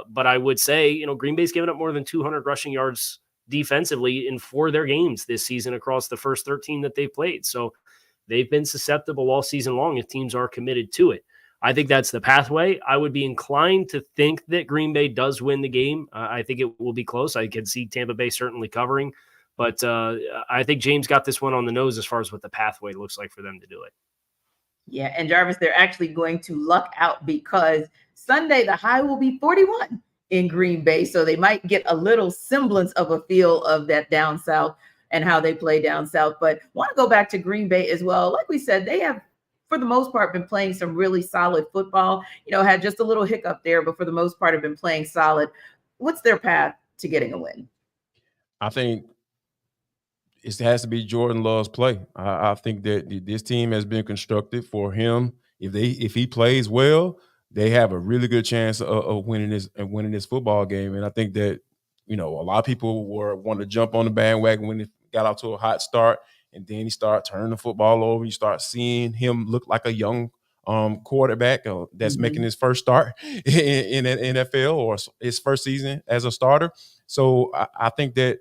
[SPEAKER 2] But I would say, Green Bay's given up more than 200 rushing yards defensively in 4 of their games this season across the first 13 that they've played. So they've been susceptible all season long if teams are committed to it. I think that's the pathway. I would be inclined to think that Green Bay does win the game. I think it will be close. I can see Tampa Bay certainly covering. But I think James got this one on the nose as far as what the pathway looks like for them to do it.
[SPEAKER 1] Yeah, and Jarvis, they're actually going to luck out because Sunday the high will be 41 in Green Bay. So they might get a little semblance of a feel of that down south and how they play down south. But want to go back to Green Bay as well. Like we said, they have, for the most part, been playing some really solid football. Had just a little hiccup there, but for the most part have been playing solid. What's their path to getting a win?
[SPEAKER 3] I think it has to be Jordan Love's play. I think that this team has been constructed for him. If he plays well, they have a really good chance of winning this football game. And I think that a lot of people want to jump on the bandwagon when it got off to a hot start, and then he started turning the football over. You start seeing him look like a young quarterback that's making his first start in the NFL or his first season as a starter. So I think that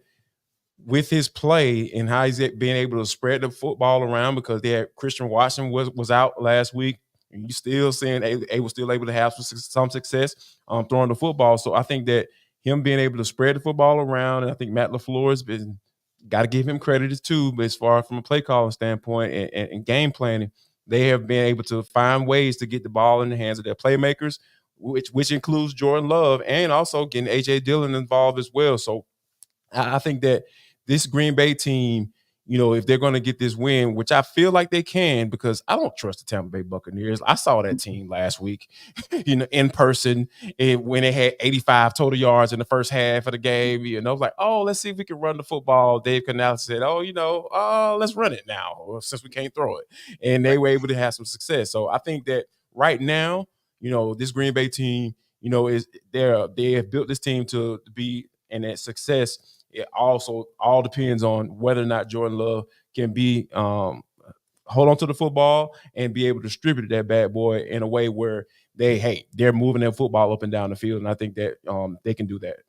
[SPEAKER 3] with his play and how he's being able to spread the football around, because they had Christian Watson was out last week, and you still seeing they were still able to have some success throwing the football. So I think that him being able to spread the football around, and I think Matt LaFleur has been, got to give him credit too, but as far from a play calling standpoint and game planning, they have been able to find ways to get the ball in the hands of their playmakers, which includes Jordan Love, and also getting A.J. Dillon involved as well. So I think that this Green Bay team, if they're going to get this win, which I feel like they can, because I don't trust the Tampa Bay Buccaneers. I saw that team last week, in person, when they had 85 total yards in the first half of the game. I was like, oh, let's see if we can run the football. Dave Canales said, let's run it now since we can't throw it. And they were able to have some success. So I think that right now, this Green Bay team, they have built this team to be in that success. It also all depends on whether or not Jordan Love can be hold on to the football and be able to distribute that bad boy in a way where they're moving their football up and down the field. And I think that they can do that.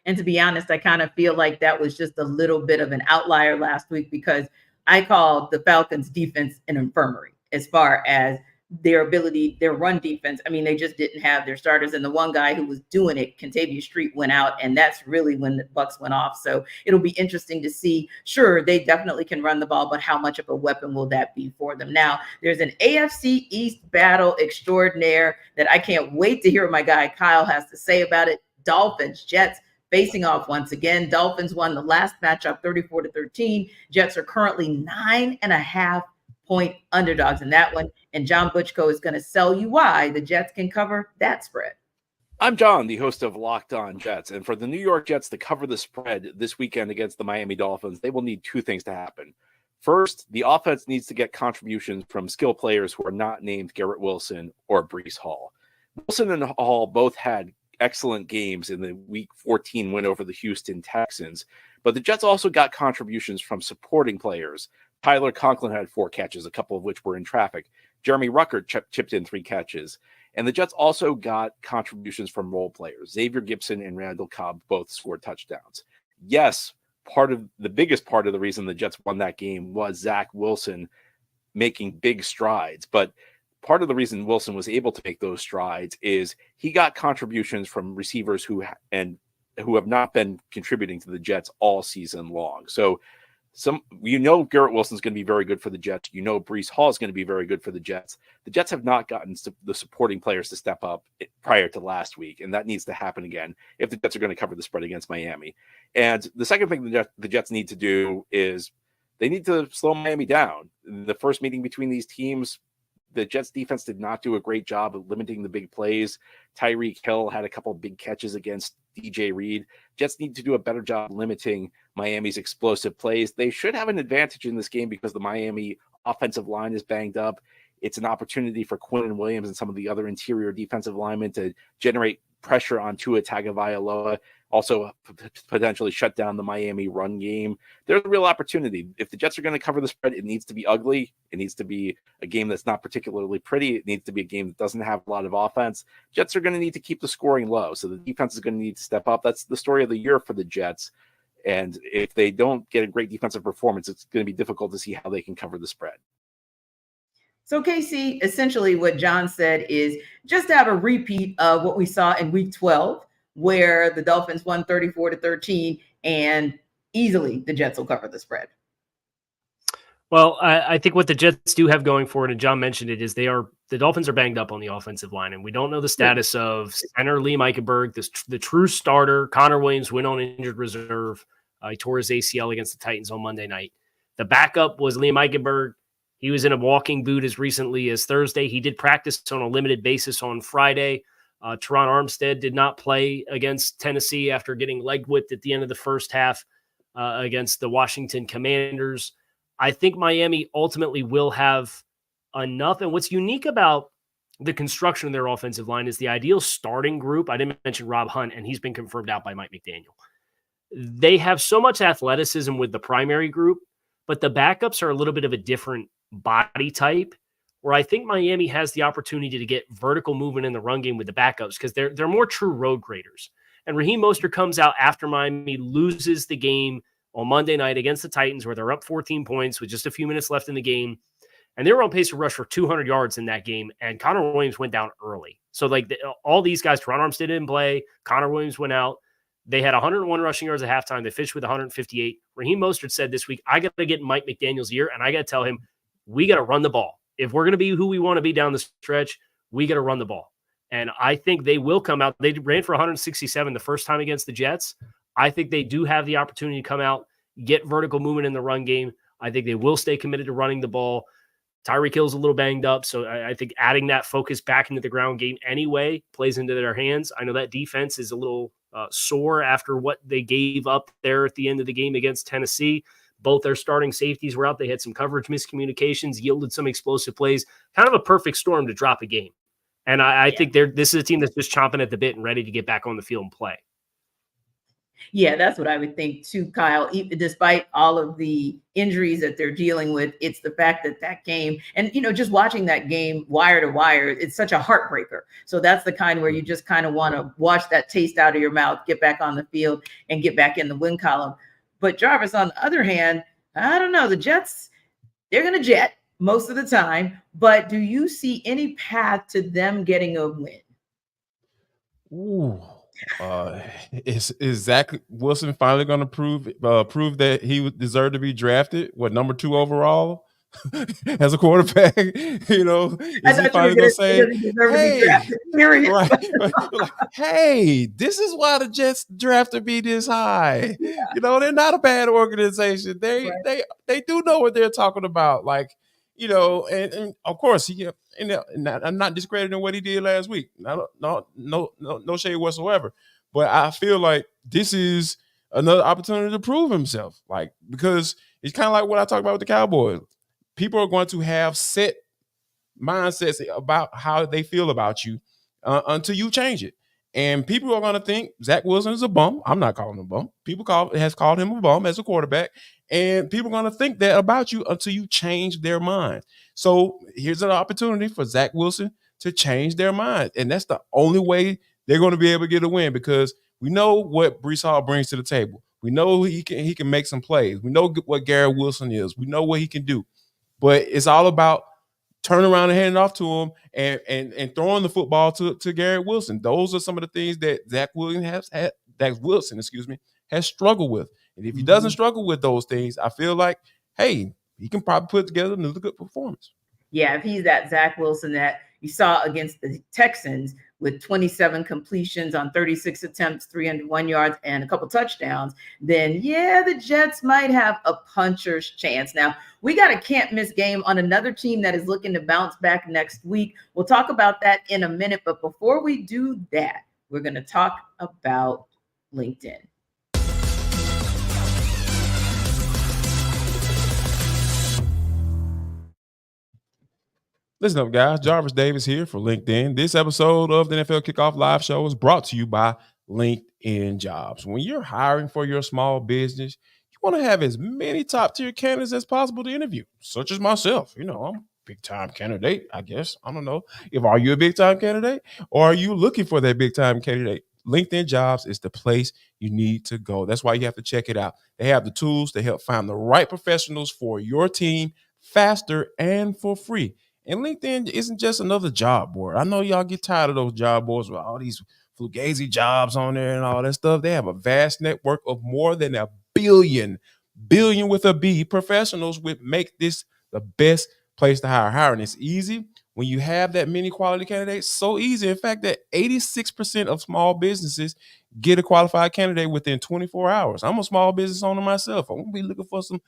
[SPEAKER 1] And to be honest, I kind of feel like that was just a little bit of an outlier last week, because I called the Falcons defense an infirmary as far as their ability, their run defense. I mean, they just didn't have their starters. And the one guy who was doing it, Kentavious Street, went out. And that's really when the Bucs went off. So it'll be interesting to see. Sure, they definitely can run the ball, but how much of a weapon will that be for them? Now, there's an AFC East battle extraordinaire that I can't wait to hear what my guy Kyle has to say about it. Dolphins, Jets, facing off once again. Dolphins won the last matchup 34-13. Jets are currently 9.5-point underdogs in that one. And John Butchko is going to sell you why the Jets can cover that spread.
[SPEAKER 8] I'm John, the host of Locked On Jets. And for the New York Jets to cover the spread this weekend against the Miami Dolphins, they will need 2 things to happen. First, the offense needs to get contributions from skill players who are not named Garrett Wilson or Breece Hall. Wilson and Hall both had excellent games in the Week 14 win over the Houston Texans, but the Jets also got contributions from supporting players. Tyler Conklin had 4 catches, a couple of which were in traffic. Jeremy Rucker chipped in 3 catches. And the Jets also got contributions from role players. Xavier Gipson and Randall Cobb both scored touchdowns. Yes, the biggest part of the reason the Jets won that game was Zach Wilson making big strides. But part of the reason Wilson was able to make those strides is he got contributions from receivers and who have not been contributing to the Jets all season long. So Garrett Wilson's going to be very good for the Jets. Breece Hall is going to be very good for the Jets. The Jets have not gotten the supporting players to step up prior to last week, and that needs to happen again if the Jets are going to cover the spread against Miami. And the second thing the Jets need to do is they need to slow Miami down. The first meeting between these teams, the Jets defense did not do a great job of limiting the big plays. Tyreek Hill had a couple of big catches against DJ Reed. Jets need to do a better job limiting Miami's explosive plays. They should have an advantage in this game because the Miami offensive line is banged up. It's an opportunity for Quinn Williams and some of the other interior defensive linemen to generate pressure on Tua Tagovailoa, also potentially shut down the Miami run game. There's a real opportunity. If the Jets are going to cover the spread, it needs to be ugly. It needs to be a game that's not particularly pretty. It needs to be a game that doesn't have a lot of offense. Jets are going to need to keep the scoring low, so the defense is going to need to step up. That's the story of the year for the Jets. And if they don't get a great defensive performance, it's going to be difficult to see how they can cover the spread.
[SPEAKER 1] So, Casey, essentially what John said is just have a repeat of what we saw in week 12, where the Dolphins won 34-13, and easily the Jets will cover the spread.
[SPEAKER 2] Well, I think what the Jets do have going for it, and John mentioned it, is the Dolphins are banged up on the offensive line, and we don't know the status of center Liam Eichenberg, the true starter. Connor Williams went on injured reserve. He tore his ACL against the Titans on Monday night. The backup was Liam Eichenberg. He was in a walking boot as recently as Thursday. He did practice on a limited basis on Friday. Teron Armstead did not play against Tennessee after getting leg whipped at the end of the first half against the Washington Commanders. I think Miami ultimately will have enough. And what's unique about the construction of their offensive line is the ideal starting group. I didn't mention Rob Hunt, and he's been confirmed out by Mike McDaniel. They have so much athleticism with the primary group, but the backups are a little bit of a different body type, where I think Miami has the opportunity to get vertical movement in the run game with the backups because they're more true road graders. And Raheem Mostert comes out after Miami loses the game on Monday night against the Titans, where they're up 14 points with just a few minutes left in the game. And they were on pace to rush for 200 yards in that game. And Connor Williams went down early. So all these guys, Teron Armstead didn't play. Connor Williams went out. They had 101 rushing yards at halftime. They finished with 158. Raheem Mostert said this week, I got to get in Mike McDaniel's ear, and I got to tell him, we got to run the ball. If we're going to be who we want to be down the stretch, we got to run the ball. And I think they will come out. They ran for 167 the first time against the Jets. I think they do have the opportunity to come out, get vertical movement in the run game. I think they will stay committed to running the ball. Tyreek Hill's a little banged up, so I think adding that focus back into the ground game anyway plays into their hands. I know that defense is a little sore after what they gave up there at the end of the game against Tennessee. Both their starting safeties were out. They had some coverage miscommunications, yielded some explosive plays, kind of a perfect storm to drop a game. And I think this is a team that's just chomping at the bit and ready to get back on the field and play.
[SPEAKER 1] Yeah, that's what I would think too, Kyle. Despite all of the injuries that they're dealing with, it's the fact that game, and just watching that game wire to wire, it's such a heartbreaker. So that's the kind where you just kind of want to wash that taste out of your mouth, get back on the field, and get back in the win column. But Jarvis, on the other hand, I don't know. The Jets, they're going to jet most of the time. But do you see any path to them getting a win?
[SPEAKER 3] Ooh. Is Zach Wilson finally going to prove that he deserved to be drafted? Number 2 overall as a quarterback? Is he finally going to say, "Hey, right, hey, this is why the Jets drafted me this high"? Yeah. They're not a bad organization. They do know what they're talking about. And of course, I'm not discrediting what he did last week. No shade whatsoever. But I feel like this is another opportunity to prove himself. Because it's kind of like what I talked about with the Cowboys. People are going to have set mindsets about how they feel about you until you change it. And people are going to think Zach Wilson is a bum. I'm not calling him a bum. People has called him a bum as a quarterback. And people are going to think that about you until you change their mind. So here's an opportunity for Zach Wilson to change their mind. And that's the only way they're going to be able to get a win, because we know what Breece Hall brings to the table. We know he can make some plays. We know what Garrett Wilson is. We know what he can do. But it's all about turning around and handing off to him and throwing the football to Garrett Wilson. Those are some of the things that Zach Wilson Wilson, has struggled with. And if he doesn't struggle with those things, I feel like, hey, he can probably put together another good performance.
[SPEAKER 1] Yeah, if he's that Zach Wilson that you saw against the Texans with 27 completions on 36 attempts, 301 yards, and a couple touchdowns, then yeah, the Jets might have a puncher's chance. Now, we got a can't-miss game on another team that is looking to bounce back next week. We'll talk about that in a minute, but before we do that, we're going to talk about LinkedIn.
[SPEAKER 3] Listen up, guys. Jarvis Davis here for LinkedIn. This episode of the NFL Kickoff Live Show is brought to you by LinkedIn Jobs. When you're hiring for your small business, you want to have as many top-tier candidates as possible to interview, such as myself. I'm a big-time candidate, I guess. I don't know. Are you a big-time candidate, or are you looking for that big-time candidate? LinkedIn Jobs is the place you need to go. That's why you have to check it out. They have the tools to help find the right professionals for your team faster and for free. And LinkedIn isn't just another job board. I know y'all get tired of those job boards with all these fugazi jobs on there and all that stuff. They have a vast network of more than a billion with a B professionals, which make this the best place to hire. Hiring is easy when you have that many quality candidates. So easy, in fact, that 86% of small businesses get a qualified candidate within 24 hours. I'm a small business owner myself. I'm gonna be looking for some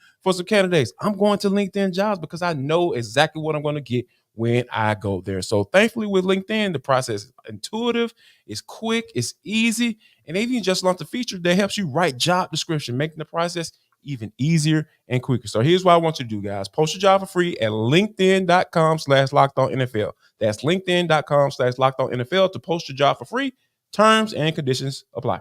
[SPEAKER 3] candidates. I'm going to LinkedIn Jobs because I know exactly what I'm going to get when I go there. So thankfully with LinkedIn, the process is intuitive, it's quick, it's easy, and they even just launched a feature that helps you write job description, making the process even easier and quicker. So here's what I want you to do, guys. Post your job for free at linkedin.com/lockedonnfl. That's linkedin.com/lockedonnfl to post your job for free. Terms and conditions apply.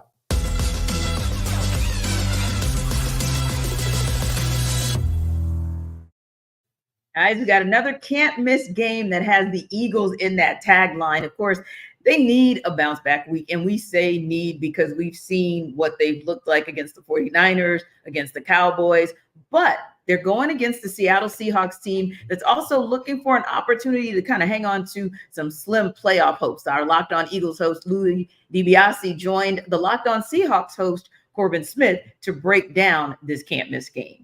[SPEAKER 1] Guys, we got another can't miss game that has the Eagles in that tagline. Of course, they need a bounce back week. And we say need because we've seen what they've looked like against the 49ers, against the Cowboys, but they're going against the Seattle Seahawks team that's also looking for an opportunity to kind of hang on to some slim playoff hopes. Our Locked On Eagles host, Louis DiBiase, joined the Locked On Seahawks host, Corbin Smith, to break down this can't miss game.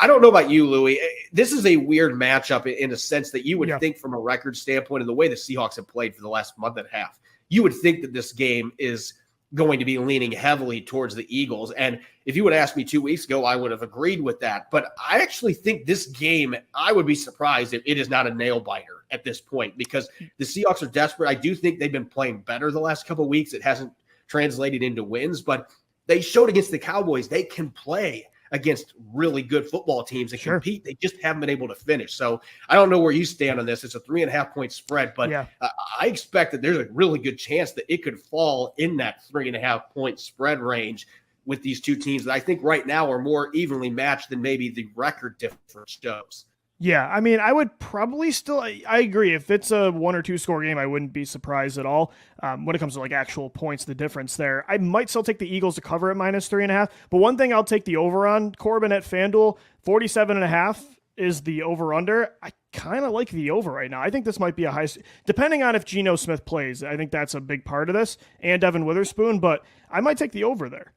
[SPEAKER 9] I don't know about you, Louis. This is a weird matchup in a sense that you would think from a record standpoint and the way the Seahawks have played for the last month and a half. You would think that this game is going to be leaning heavily towards the Eagles. And if you would ask me 2 weeks ago, I would have agreed with that. But I actually think this game, I would be surprised if it is not a nail biter at this point because the Seahawks are desperate. I do think they've been playing better the last couple of weeks. It hasn't translated into wins, but they showed against the Cowboys they can play against really good football teams and compete. They just haven't been able to finish. So I don't know where you stand on this. It's a 3.5 point spread, but I expect that there's a really good chance that it could fall in that 3.5 point spread range with these two teams that I think right now are more evenly matched than maybe the record difference shows.
[SPEAKER 10] Yeah, I mean, I would probably still, I agree. If it's a 1 or 2 score game, I wouldn't be surprised at all. When it comes to like actual points, the difference there, I might still take the Eagles to cover at -3.5. But one thing I'll take the over on, Corbin, at FanDuel, 47.5 is the over under. I kind of like the over right now. I think this might be a high, depending on if Geno Smith plays. I think that's a big part of this, and Devin Witherspoon, but I might take the over there.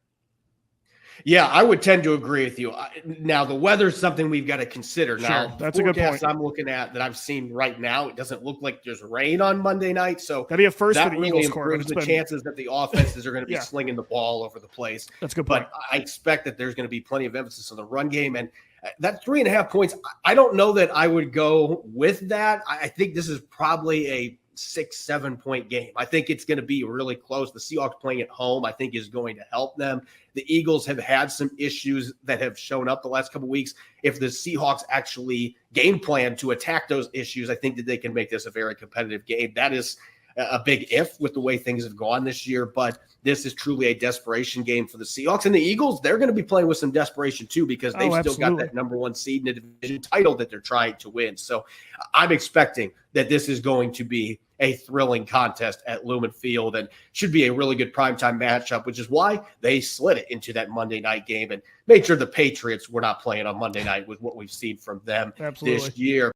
[SPEAKER 9] Yeah, I would tend to agree with you. Now, the weather is something we've got to consider. Now,
[SPEAKER 10] that's a good point.
[SPEAKER 9] I'm looking at that I've seen right now, it doesn't look like there's rain on Monday night. So
[SPEAKER 10] that'd be a first
[SPEAKER 9] that
[SPEAKER 10] for the
[SPEAKER 9] really
[SPEAKER 10] Eagles.
[SPEAKER 9] improves the chances that the offenses are going to be slinging the ball over the place.
[SPEAKER 10] That's a good point.
[SPEAKER 9] But I expect that there's going to be plenty of emphasis on the run game. And that 3.5 points, I don't know that I would go with that. I think this is probably a 6-7 point game. I think it's going to be really close. The Seahawks playing at home, I think, is going to help them. The Eagles have had some issues that have shown up the last couple of weeks. If the Seahawks actually game plan to attack those issues, I think that they can make this a very competitive game. That is a big if with the way things have gone this year, but this is truly a desperation game for the Seahawks. And the Eagles, they're going to be playing with some desperation too, because they've still got that number 1 seed in the division title that they're trying to win. So I'm expecting that this is going to be a thrilling contest at Lumen Field and should be a really good primetime matchup, which is why they slid it into that Monday night game and made sure the Patriots were not playing on Monday night with what we've seen from them this year.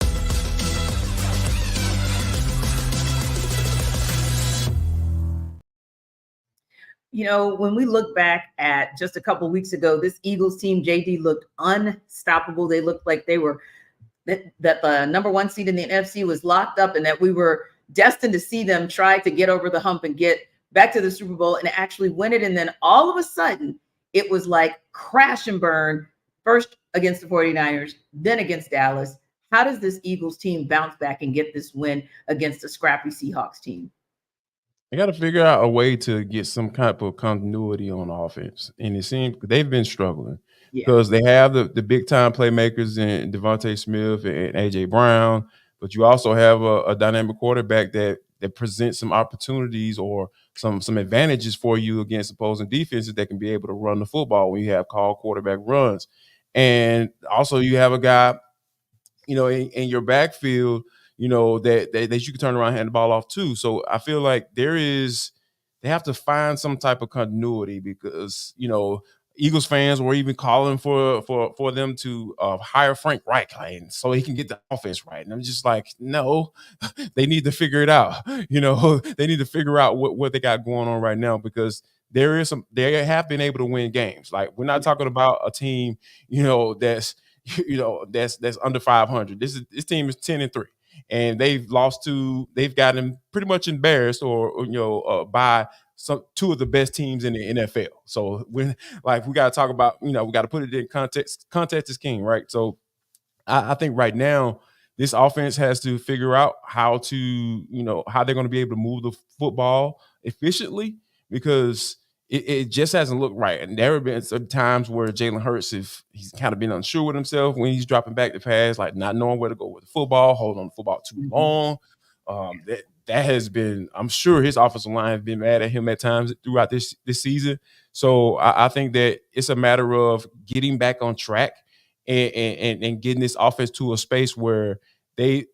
[SPEAKER 1] when we look back at just a couple weeks ago, this Eagles team, JD, looked unstoppable. They looked like they were that the number one seed in the NFC was locked up, and that we were destined to see them try to get over the hump and get back to the Super Bowl and actually win it. And then all of a sudden, it was like crash and burn, first against the 49ers, then against Dallas. How does this Eagles team bounce back and get this win against a scrappy Seahawks team?
[SPEAKER 3] They got to figure out a way to get some type of continuity on offense. And it seems they've been struggling because they have the big-time playmakers in Devontae Smith and A.J. Brown, but you also have a dynamic quarterback that presents some opportunities or some advantages for you against opposing defenses that can be able to run the football when you have called quarterback runs. And also you have a guy, in your backfield, that you can turn around and hand the ball off too. So I feel like they have to find some type of continuity because, Eagles fans were even calling for them to hire Frank Reich so he can get the offense right. And I'm just like, no, they need to figure it out. They need to figure out what they got going on right now because they have been able to win games. Like we're not talking about a team, that's under 500. This team is 10-3. And they've gotten pretty much embarrassed by two of the best teams in the NFL. So we got to talk about, we got to put it in context. Context is king, right? So I think right now this offense has to figure out how they're going to be able to move the football efficiently because it just hasn't looked right. And there have been some times where Jalen Hurts, if he's kind of been unsure with himself when he's dropping back the pass, like not knowing where to go with the football, holding on the football too long. That has been, I'm sure his offensive line has been mad at him at times throughout this season. So I think that it's a matter of getting back on track and getting this offense to a space where they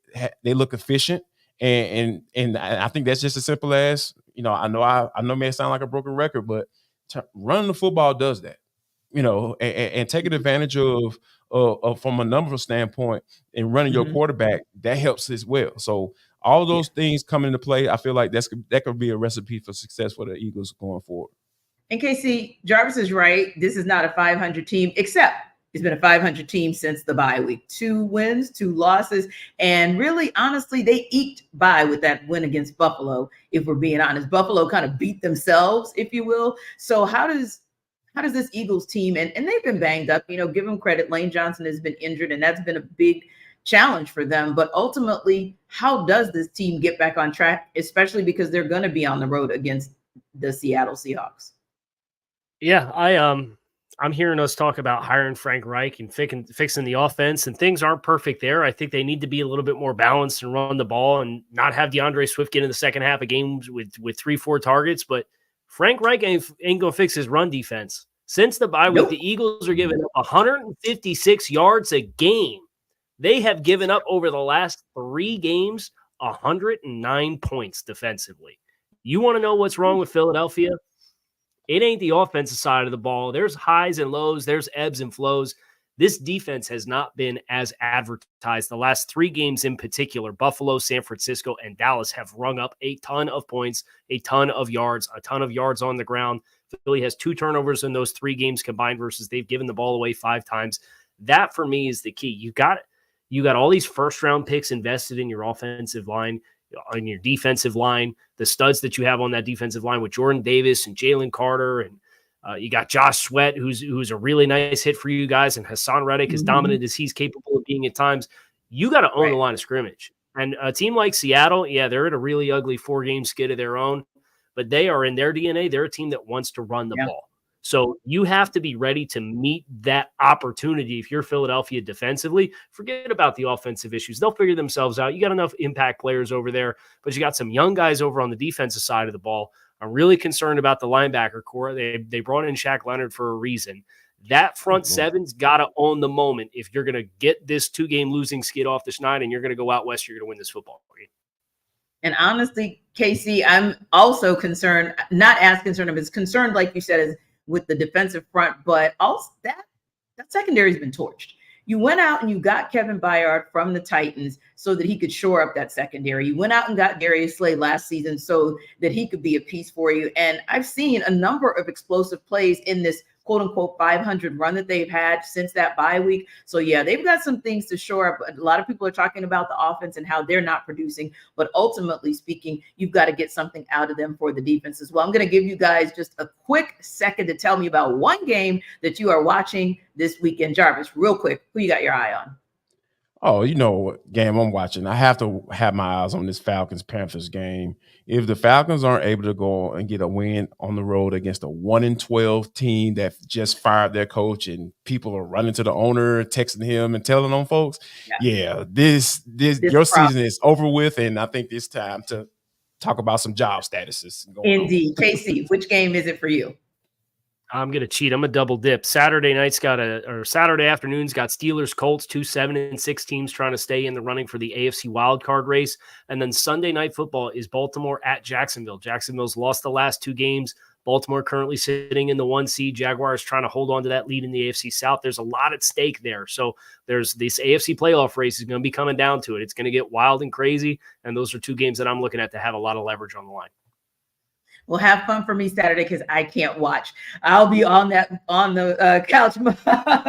[SPEAKER 3] look efficient. And I think that's just as simple as, I know it may sound like a broken record, but running the football does that, and taking advantage of from a number standpoint and running your quarterback, that helps as well. So all of those things come into play. I feel like that could be a recipe for success for the Eagles going forward.
[SPEAKER 1] And Casey, Jarvis is right. This is not a 500 team, except it's been a 500 team since the bye week. 2 wins, 2 losses. And really, honestly, they eked by with that win against Buffalo, if we're being honest. Buffalo kind of beat themselves, if you will. So how does this Eagles team, and they've been banged up, give them credit. Lane Johnson has been injured, and that's been a big challenge for them. But ultimately, how does this team get back on track, especially because they're going to be on the road against the Seattle Seahawks?
[SPEAKER 2] Yeah, I'm hearing us talk about hiring Frank Reich and fixing the offense, and things aren't perfect there. I think they need to be a little bit more balanced and run the ball and not have DeAndre Swift get in the second half of games with 3-4 targets. But Frank Reich ain't going to fix his run defense. Since the bye week, the Eagles are giving up 156 yards a game. They have given up over the last 3 games 109 points defensively. You want to know what's wrong with Philadelphia? It ain't the offensive side of the ball. There's highs and lows. There's ebbs and flows. This defense has not been as advertised. The last 3 games in particular, Buffalo, San Francisco, and Dallas have rung up a ton of points, a ton of yards on the ground. Philly has 2 turnovers in those 3 games combined versus they've given the ball away 5 times. That, for me, is the key. You got all these first-round picks invested in your offensive line, on your defensive line, the studs that you have on that defensive line with Jordan Davis and Jalen Carter, and you got Josh Sweat, who's a really nice hit for you guys, and Hassan Reddick, as dominant as he's capable of being at times. You got to own the line of scrimmage. And a team like Seattle, they're in a really ugly 4-game skid of their own, but they are in their DNA. They're a team that wants to run the ball. So you have to be ready to meet that opportunity. If you're Philadelphia defensively, forget about the offensive issues. They'll figure themselves out. You got enough impact players over there, but you got some young guys over on the defensive side of the ball. I'm really concerned about the linebacker core. They brought in Shaq Leonard for a reason. That front seven's got to own the moment. If you're going to get this 2-game losing skid off the schneid and you're going to go out west, you're going to win this football game.
[SPEAKER 1] And honestly, Casey, I'm also concerned, not as concerned, but concerned, like you said, is with the defensive front, but also that secondary has been torched. You went out and you got Kevin Byard from the Titans so that he could shore up that secondary. You went out and got Darius Slay last season so that he could be a piece for you. And I've seen a number of explosive plays in this quote unquote 500 run that they've had since that bye week. So yeah, they've got some things to shore up. A lot of people are talking about the offense and how they're not producing, but ultimately speaking, you've got to get something out of them for the defense as well. I'm going to give you guys just a quick second to tell me about one game that you are watching this weekend. Jarvis, real quick, who you got your eye on?
[SPEAKER 3] Oh, you know what game I'm watching. I have to have my eyes on this Falcons-Panthers game. If the Falcons aren't able to go and get a win on the road against a 1-12 team that just fired their coach and people are running to the owner, texting him and telling on folks, this your season is over with, and I think it's time to talk about some job statuses.
[SPEAKER 1] Indeed. Casey, which game is it for you?
[SPEAKER 2] I'm going to cheat. I'm a double dip. Saturday afternoon's got Steelers, Colts, 2 7-6 teams trying to stay in the running for the AFC wildcard race. And then Sunday night football is Baltimore at Jacksonville. Jacksonville's lost the last 2 games. Baltimore currently sitting in the 1 seed. Jaguars trying to hold on to that lead in the AFC South. There's a lot at stake there. So there's this AFC playoff race is going to be coming down to it. It's going to get wild and crazy. And those are 2 games that I'm looking at to have a lot of leverage on the line.
[SPEAKER 1] Well, have fun for me Saturday because I can't watch. I'll be on the couch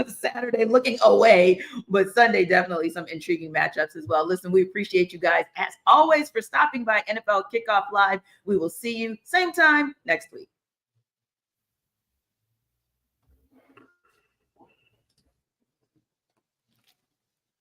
[SPEAKER 1] Saturday looking away, but Sunday definitely some intriguing matchups as well. Listen, we appreciate you guys as always for stopping by NFL Kickoff Live. We will see you same time next week.